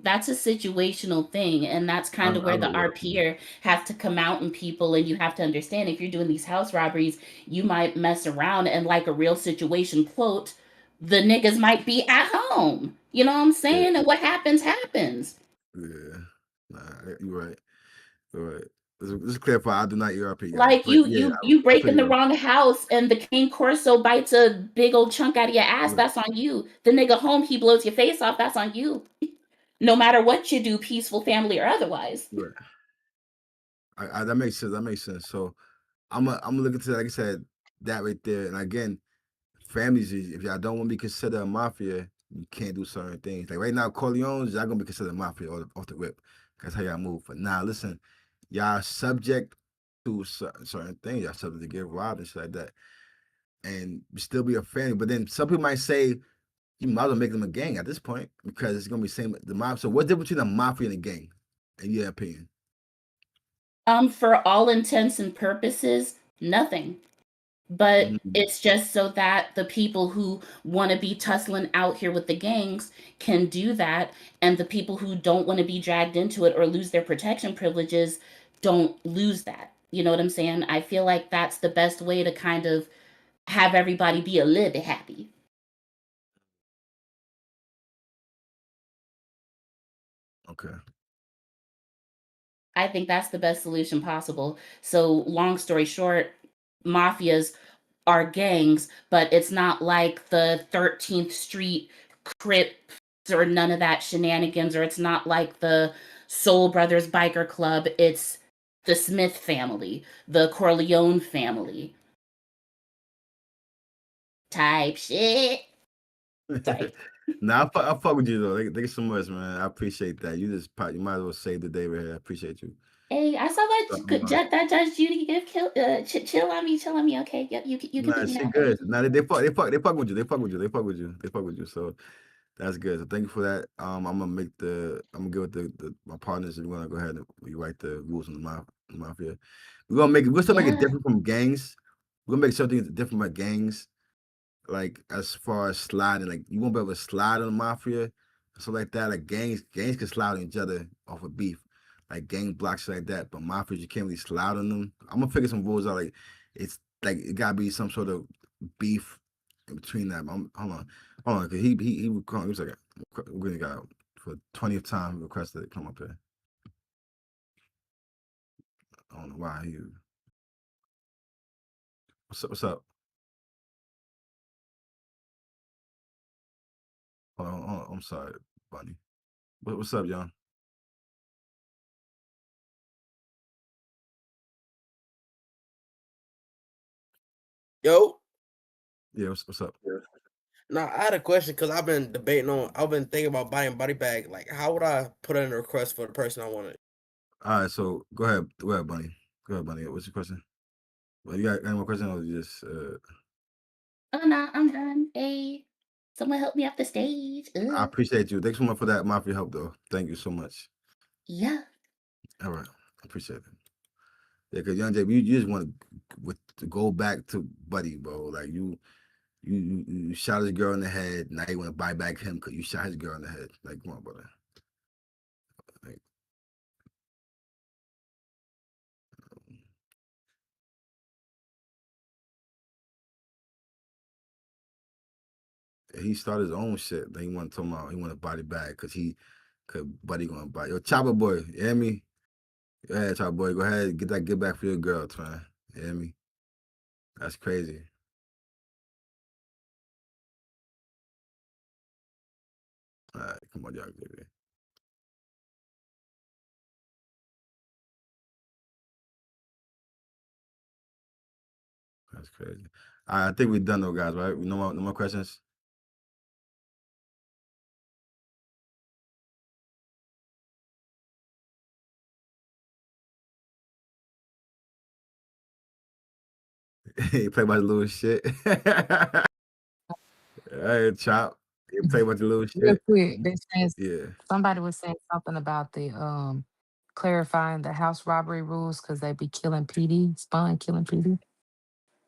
that's a situational thing, and that's I, kind of I where the know what. RPer has to come out in people, and you have to understand if you're doing these house robberies, you might mess around and like a real situation, quote, the niggas might be at home. You know what I'm Yeah, saying? And what happens happens. yeah. Nah, you're right. You're right. Let's clarify. I do not ERP guys, Like but you yeah, you you I break in figured the it out. wrong house and the King Corso bites a big old chunk out of your ass, Right, that's on you. The nigga home, he blows your face off, that's on you. No matter what you do, peaceful family or otherwise. right. That makes sense. That makes sense. So I'm gonna look into like I said that right there. And again, families, if y'all don't want to be considered a mafia, you can't do certain things. Like right now, Corleones, y'all gonna be considered a mafia off the rip. That's how y'all move. But now, listen, y'all subject to certain things. Y'all subject to get robbed and shit like that, and still be a family. But then some people might say you might as well make them a gang at this point because it's gonna be same the mob. So what's the difference between a mafia and a gang, in your opinion? For all intents and purposes, nothing. But Mm, it's just so that the people who want to be tussling out here with the gangs can do that, and the people who don't want to be dragged into it or lose their protection privileges don't lose that. You know what I'm saying? I feel like that's the best way to kind of have everybody be a little bit happy. okay. I think that's the best solution possible. So, long story short, mafias are gangs, but it's not like the 13th Street Crips or none of that shenanigans, or it's not like the Soul Brothers Biker Club. It's the Smith family, the Corleone family type shit. Sorry. Nah, I fuck with you though. Thank you so much, man. I appreciate that. You might as well save the day right here. I appreciate you. Hey, I saw that So, I'm that Judge Judy gift chill on me. Okay, yep, you can Nah, put me she down, good. baby. Nah, they fuck with you. They fuck with you. They fuck with you. They fuck with you. So that's good. So thank you for that. I'm gonna give it my partners, and we're gonna go ahead and rewrite the rules in the mafia. We'll still make it Yeah. different from gangs. We're gonna make something different from gangs. Like as far as sliding, like you won't be able to slide on the mafia, so like that. Like gangs can slide on each other off of beef, like gang blocks like that. But mafias, you can't really slide on them. I'm gonna figure some rules out. Like it's like it gotta be some sort of beef in between them. Hold on, cause he would call. He was like, we're gonna go for 20th time requested to come up here. I don't know why he. What's up? What's up? Hold on, I'm sorry, Bunny. What's up, y'all? Yo, Yeah, what's up? now I had a question because I've been thinking about buying body bag. Like, how would I put in a request for the person I wanted? All right, so go ahead, Bunny. Go ahead, Bunny. What's your question? Well, you got any more questions, or you just? Oh no, I'm done. Hey, someone help me off the stage. I appreciate you. Thanks so much for that mafia help, though. Thank you so much. Yeah. All right, I appreciate it. Yeah, because Young J, you just want to go back to Buddy, bro. Like you shot his girl in the head. Now you want to buy back him because you shot his girl in the head. Like, come on, brother. Like, he started his own shit. Then he want to talk about he want to body back because Buddy gonna buy. Yo, Chopper boy, you hear me? Yeah, Chopper boy, go ahead, get back for your girl, man. You hear me? That's crazy. All right, come on, y'all, baby. That's crazy. All right, I think we're done though, guys. Right? No more questions. He play by the little shit. Hey, Chop. He play by the little Real shit. quick, they saying Yeah. somebody was saying something about the clarifying the house robbery rules because they be killing PD, Spawn killing PD.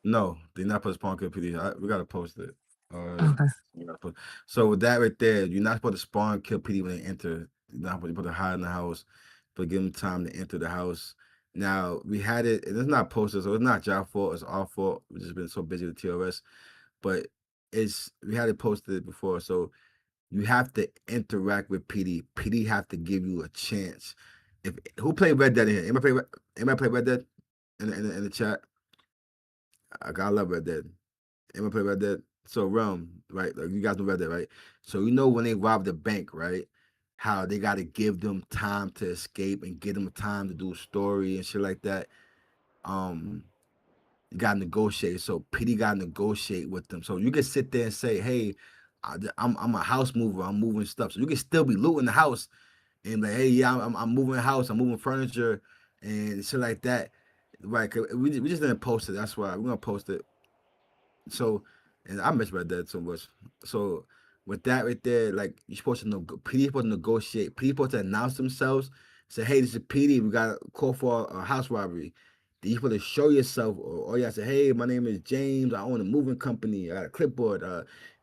No, they're not supposed to spawn kill PD. We gotta post it. Okay. So with that right there, you're not supposed to spawn kill PD when they enter. You're not supposed to hide in the house, but give them time to enter the house. Now we had it, and it's not posted, so it's not your fault. It's our fault. We've just been so busy with TOS, but we had it posted before, so you have to interact with PD. PD have to give you a chance. If who played Red Dead in here? Anybody play Red Dead in the chat? I love Red Dead. Anyone play Red Dead? So Realm, right? Like you guys know Red Dead, right? So you know when they rob the bank, right? How they got to give them time to escape and give them time to do a story and shit like that. You got to negotiate. So PD got to negotiate with them. So you can sit there and say, "Hey, I'm a house mover. I'm moving stuff." So you can still be looting the house and like, "Hey, yeah, I'm moving the house. I'm moving furniture and shit like that." Right? 'Cause we just didn't post it. That's why we're gonna post it. So, and I miss Red Dead so much. So with that right there, like you're supposed to know, PD supposed to negotiate. PD supposed to announce themselves. Say, "Hey, this is PD. We got a call for a house robbery." Then you supposed to show yourself, or you have to say, "Hey, my name is James. I own a moving company. I got a clipboard.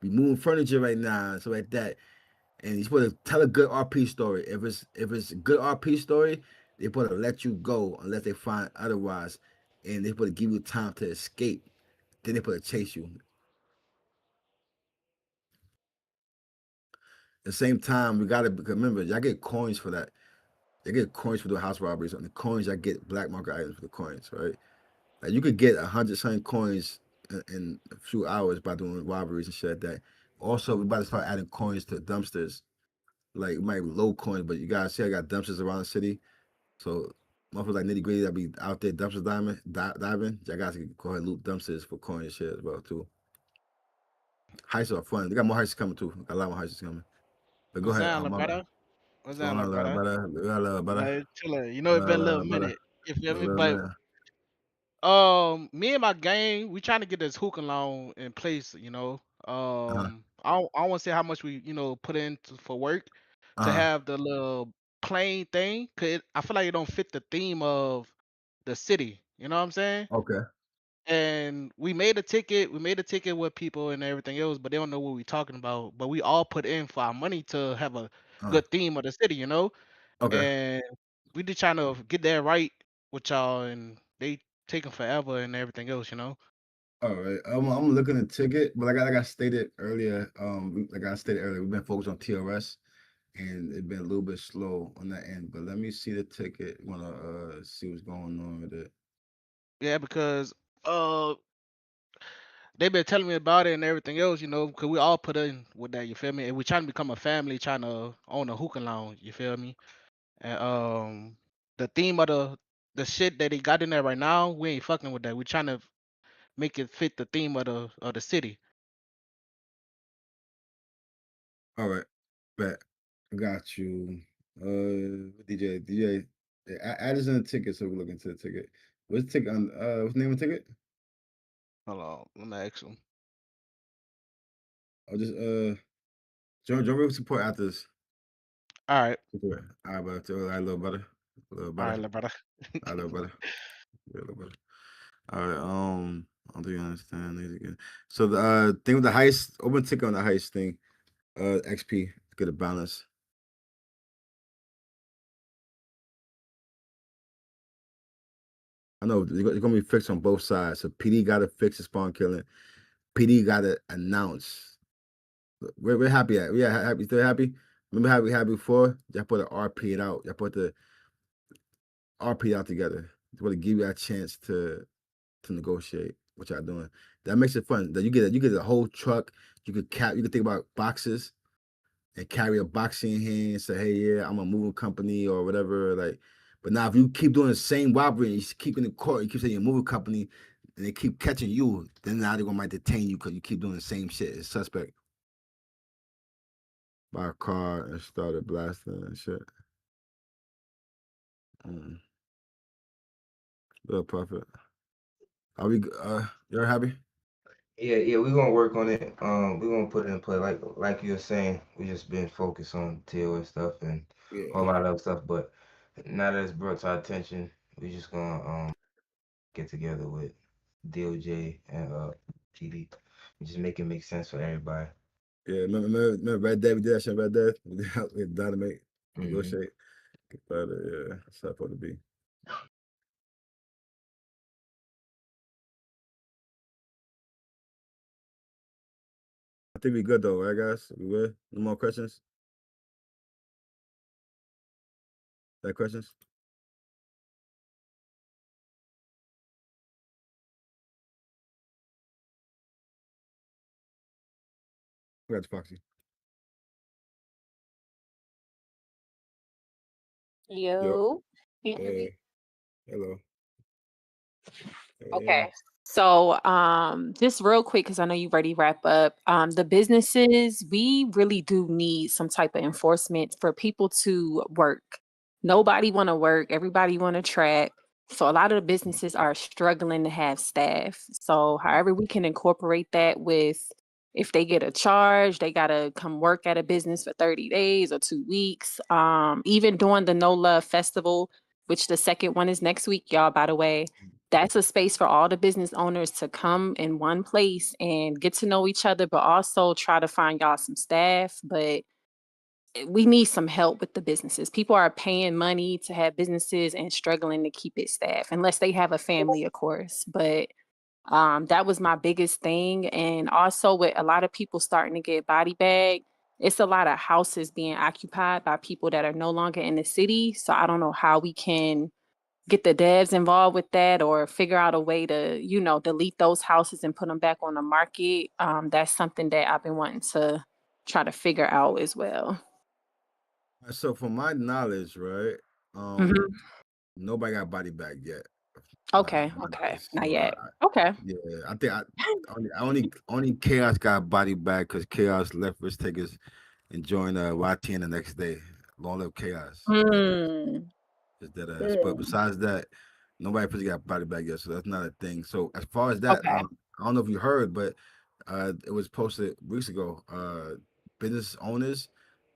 We moving furniture right now, so like that." And you're supposed to tell a good RP story. If it's a good RP story, they're supposed to let you go unless they find otherwise, and they're supposed to give you time to escape. Then they supposed to chase you. At the same time, we gotta remember, y'all get coins for that. They get coins for the house robberies. On the coins, y'all get black market items for the coins, right? Like you could get 100 something coins in a few hours by doing robberies and shit like that. Also, we about to start adding coins to dumpsters. Like it might be low coins, but you guys see I got dumpsters around the city. So motherfuckers like nitty gritty that be out there dumpsters diving. Y'all guys can go ahead and loot dumpsters for coins and shit as well too. Heists are fun. They got more heists coming too. Got a lot more heists coming. But go What's ahead, down, my bad. Libretto? What's Going down there, on, little brother? brother? We got a little brother. Like chilling. You know, it's been a little Brother. minute. You feel A me? little But minute. me and my gang, we trying to get this hookah loan in place. I don't want to say how much we put in for work to have the little plain thing. I feel like it don't fit the theme of the city. You know what I'm saying? Okay. And we made a ticket. We made a ticket with people and everything else, but they don't know what we're talking about. But we all put in for our money to have a good theme of the city, Okay. And we just trying to get that right with y'all, and they taking forever and everything else. All right. I'm looking at the ticket, but like I stated earlier, we've been focused on TRS, and it's been a little bit slow on that end. But let me see the ticket. Wanna see what's going on with it. Yeah, because uh they've been telling me about it and everything else, because we all put in with that, you feel me? And we trying to become a family, trying to own a hookah lounge, you feel me? And the theme of the shit that they got in there right now, we ain't fucking with that. We trying to make it fit the theme of the city. All right. Bet. Got you. DJ. Add us in the ticket so we look into the ticket. What's the ticket on what's the name of the ticket? Hold on, let me ask them. I'll just join real support after this. All right. All right, brother. All right, little brother. All right, little brother. All right, little brother. Yeah, little brother. All right, I don't think you understand these again. So the thing with the heist, open ticket on the heist thing. XP, get a balance. I know it's gonna be fixed on both sides. So PD got to fix the spawn killing. PD got to announce. We're happy at. Yeah, happy. Still happy. Remember how we had before? Y'all put the RP it out. Y'all put the RP out together. It's going to give you a chance to negotiate what y'all doing. That makes it fun. That you get a whole truck. You could think about boxes and carry a box in your hand and say, hey, yeah, I'm a moving company or whatever. Like, but now if you keep doing the same robbery and you keep in the court, you keep saying you're a moving company and they keep catching you, then now they're gonna might detain you because you keep doing the same shit. It's suspect. Buy a car and started blasting and shit. Little profit. Are we you're happy? Yeah, we're gonna work on it. We're gonna put it in play. Like you were saying, we just been focused on TOS stuff and a whole lot of other stuff. But now that it's brought to our attention, we just gonna get together with DOJ and PD. Just make it make sense for everybody. Yeah, remember Red Dead, we did that shit Red Dead. We did Dynamite, negotiate. But yeah, that's how it's supposed to be. I think we good though, right, guys? We good? No more questions? That questions? We got the Foxy. Yo, can you hear me? Hello. Okay. So, just real quick, because I know you ready to wrap up. The businesses, we really do need some type of enforcement for people to work. Nobody want to work. Everybody want to trap. So a lot of the businesses are struggling to have staff. So however we can incorporate that with if they get a charge, they gotta come work at a business for 30 days or 2 weeks. Even during the No Love Festival, which the second one is next week, y'all, by the way. That's a space for all the business owners to come in one place and get to know each other, but also try to find y'all some staff. But we need some help with the businesses. People are paying money to have businesses and struggling to keep it staffed, unless they have a family, of course. But that was my biggest thing. And also with a lot of people starting to get body bag, it's a lot of houses being occupied by people that are no longer in the city. So I don't know how we can get the devs involved with that or figure out a way to, delete those houses and put them back on the market. That's something that I've been wanting to try to figure out as well. So from my knowledge, right? Mhm. Nobody got body bag yet. Okay. Not yet. Okay. Yeah, I think only Chaos got body bag because Chaos left risk takers and joined YTN the next day. Long live chaos. Mm. Just dead ass. But besides that, nobody really got body bag yet, so that's not a thing. So as far as that, Okay. I don't know if you heard, but it was posted weeks ago. Business owners,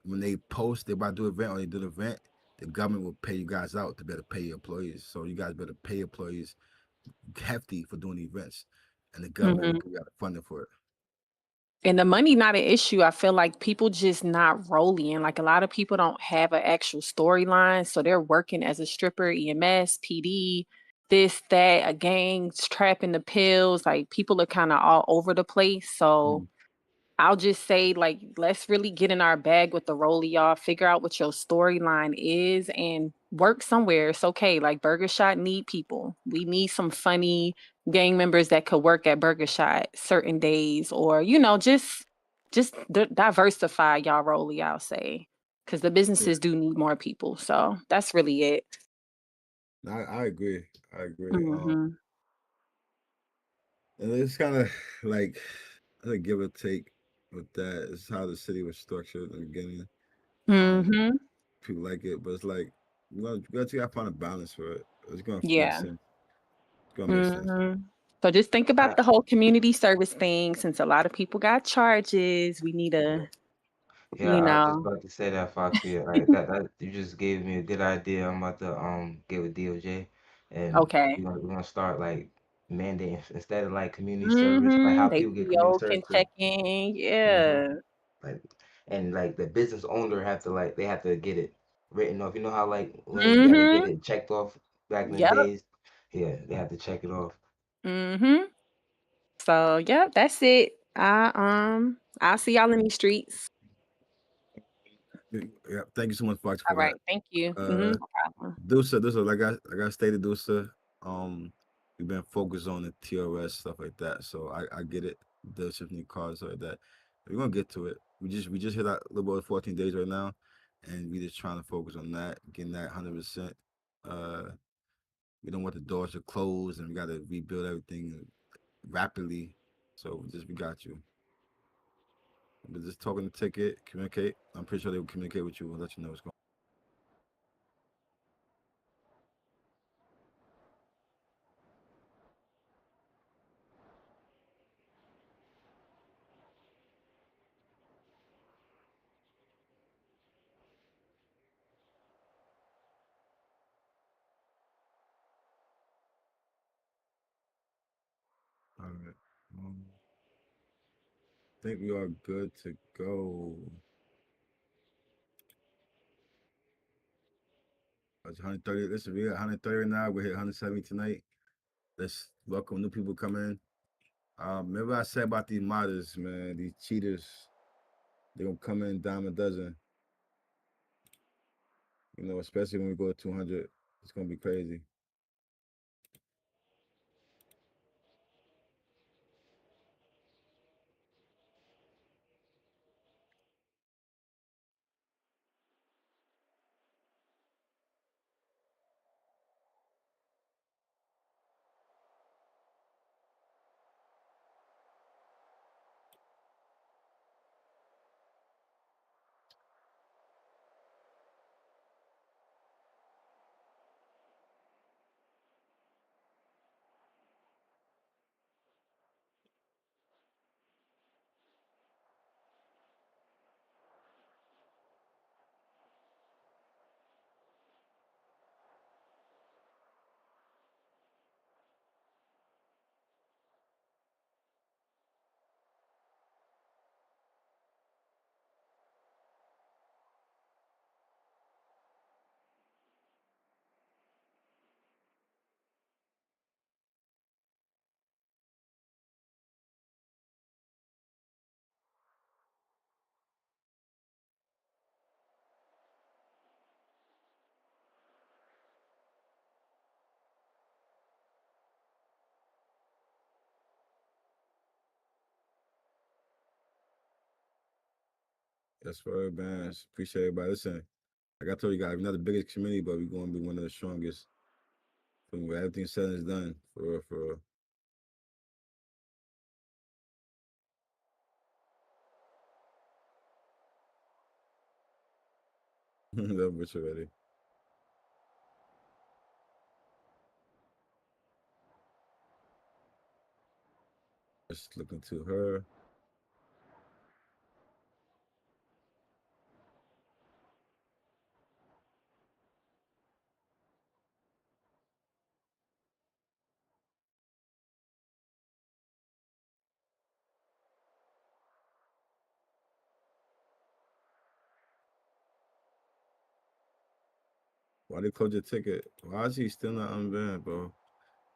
when they post they about to do an event or they do an event, the government will pay you guys out to better pay your employees. So you guys better pay employees hefty for doing the events, and the government will Mhm. give you the funding for it. And the money not an issue. I feel like people just not rolling. Like a lot of people don't have an actual storyline, so they're working as a stripper, EMS, PD, this, that, a gang, trapping the pills. Like people are kind of all over the place. So Mhm. I'll just say, like, let's really get in our bag with the role of y'all, figure out what your storyline is, and work somewhere. It's okay. Like Burger Shot need people. We need some funny gang members that could work at Burger Shot certain days, or just diversify y'all role, I'll say, because the Yeah, businesses do need more people. So that's really it. I agree. I agree. Hmm. And it's kind of like a give or take with that. It's how the city was structured in the beginning. Um, Hmm. People like it, but it's like you gotta find a balance for it. It's gonna make Yeah. sense. It's gonna make sense. Hmm. So just think about I, the whole community service thing. Since a lot of people got charges, we need Yeah. to, Yeah, you I was just know. about to say that, Foxy. Like that you just gave me a good idea. I'm about to get with DOJ, and Okay. we're gonna start like mandating instead of like community service, like Hmm. how They people get community PO service can to check in. hmm Yeah. like and like the business owner have to like they have to get it written off. You know how like when you had to get Hmm. it checked off back in the Yep. days? Yeah, they have to check it off. Hmm. So yep, that's it. I'll see y'all in these streets. Yeah, thank you so much, Fox, All for right. that. Thank you. Uh, No problem. Dusa, like I stated, Dusa, we've been focused on the TRS stuff like that, so I get it. The shifting cards like that. We're gonna get to it. We just hit a little over 14 days right now, and we just trying to focus on that, getting that 100%. Uh, we don't want the doors to close, and we got to rebuild everything rapidly. So just we got you. We're just talking the ticket, communicate. I'm pretty sure they will communicate with you and let you know what's going. All right. I think we are good to go. It's 130. Listen, we at 130 now. We're hit 170 tonight. Let's welcome new people come in. Remember I said about these modders, man, these cheaters. They gonna come in dime a dozen. Especially when we go to 200. It's gonna be crazy. That's for man. Appreciate everybody. Listen, like I told you guys, we're not the biggest community, but we're gonna be one of the strongest. When everything's said and is done, for real, for real. That bitch already. Just looking to her. Why they close your ticket? Why is he still not unbanned, bro?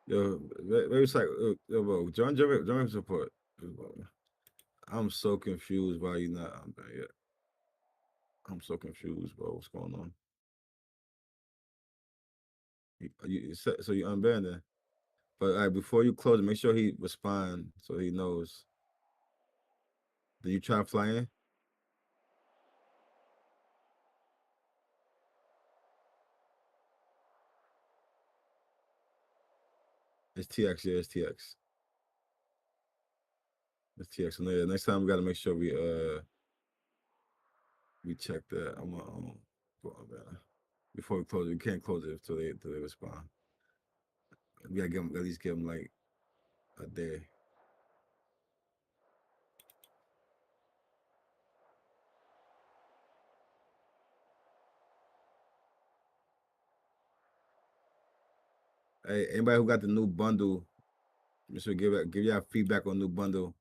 Yo, maybe it's like, yo, bro, join support. I'm so confused why you not unbanned yet. I'm so confused, bro. What's going on? So you unbanned then? But before you close it, make sure he respond so he knows. Did you try to fly in? It's TX, yeah, it's TX. It's TX. So yeah, next time we gotta make sure we check that. I'm before we close it, we can't close it until they respond. We gotta at least give them like a day. Hey, anybody who got the new bundle, make sure give y'all feedback on new bundle.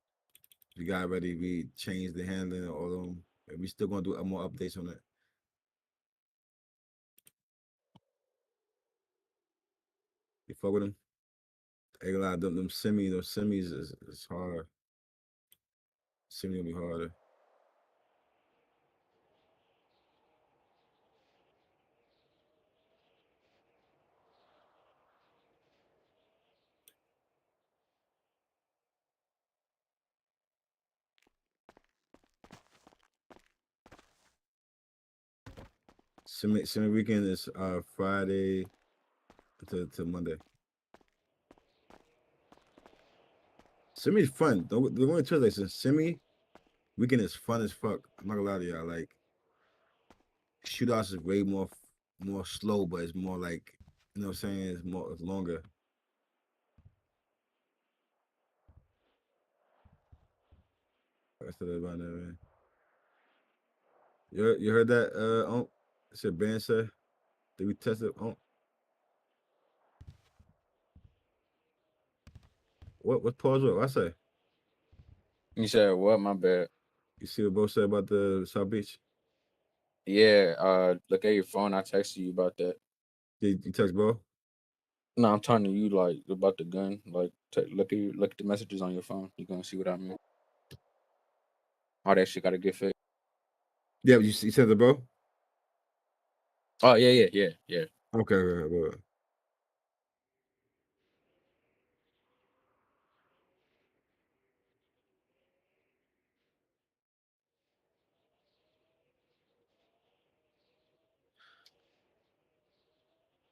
If you got ready, we changed the handling of all of them. And we still gonna do more updates on it. You fuck with them? Ain't gonna lie, them semis is hard. Semi gonna be harder. Semi weekend is Friday to Monday. Semi's fun. Don't go into Tuesday. Semi weekend is fun as fuck. I'm not gonna lie to y'all. Like shootouts is way more slow, but it's more like, you know what I'm saying? It's longer. I said that about that, man. You heard that? It said Ben said. Did we test it? What pause? What I say? You said what? My bad. You see what Bo said about the South Beach? Yeah. Look at your phone. I texted you about that. Did you text Bo? No, I'm talking to you like about the gun. Like, look at the messages on your phone. You gonna see what I mean? All that shit gotta get fixed. Yeah, you sent it, Bo? Oh yeah. Okay.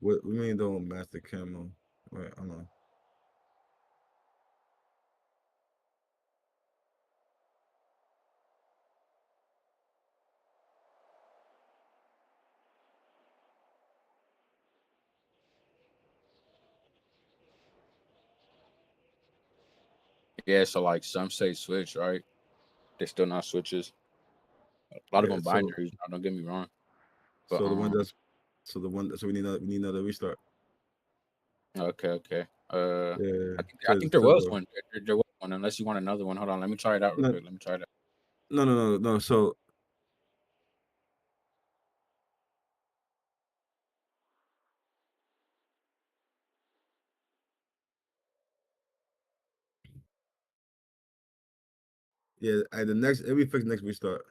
What we mean don't match the camera? Wait, I don't know. Yeah. So like some say switch, right? They're still not switches. A lot of Yeah, them binaries. Don't get me wrong. But so we need another restart. Okay. Yeah, I think there was one. There was one. Unless you want another one. Hold on. Let me try it out real quick. Let me try it out. No. So yeah, we fix next restart.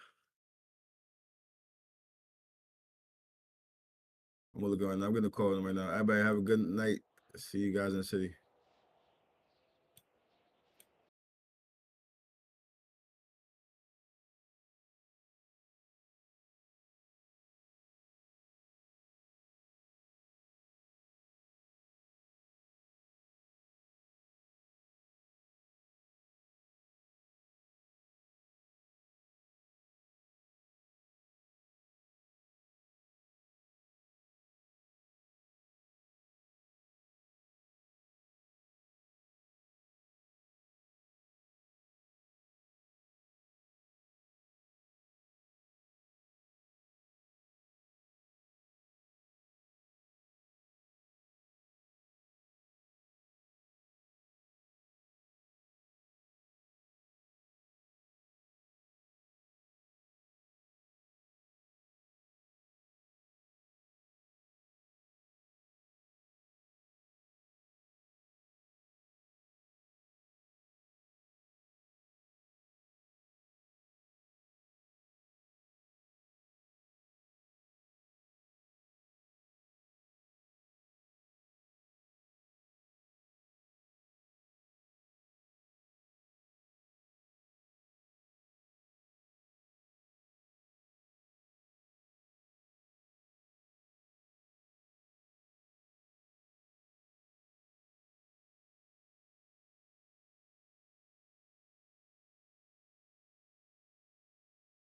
I'm gonna go and I'm gonna call them right now. Everybody have a good night. See you guys in the city.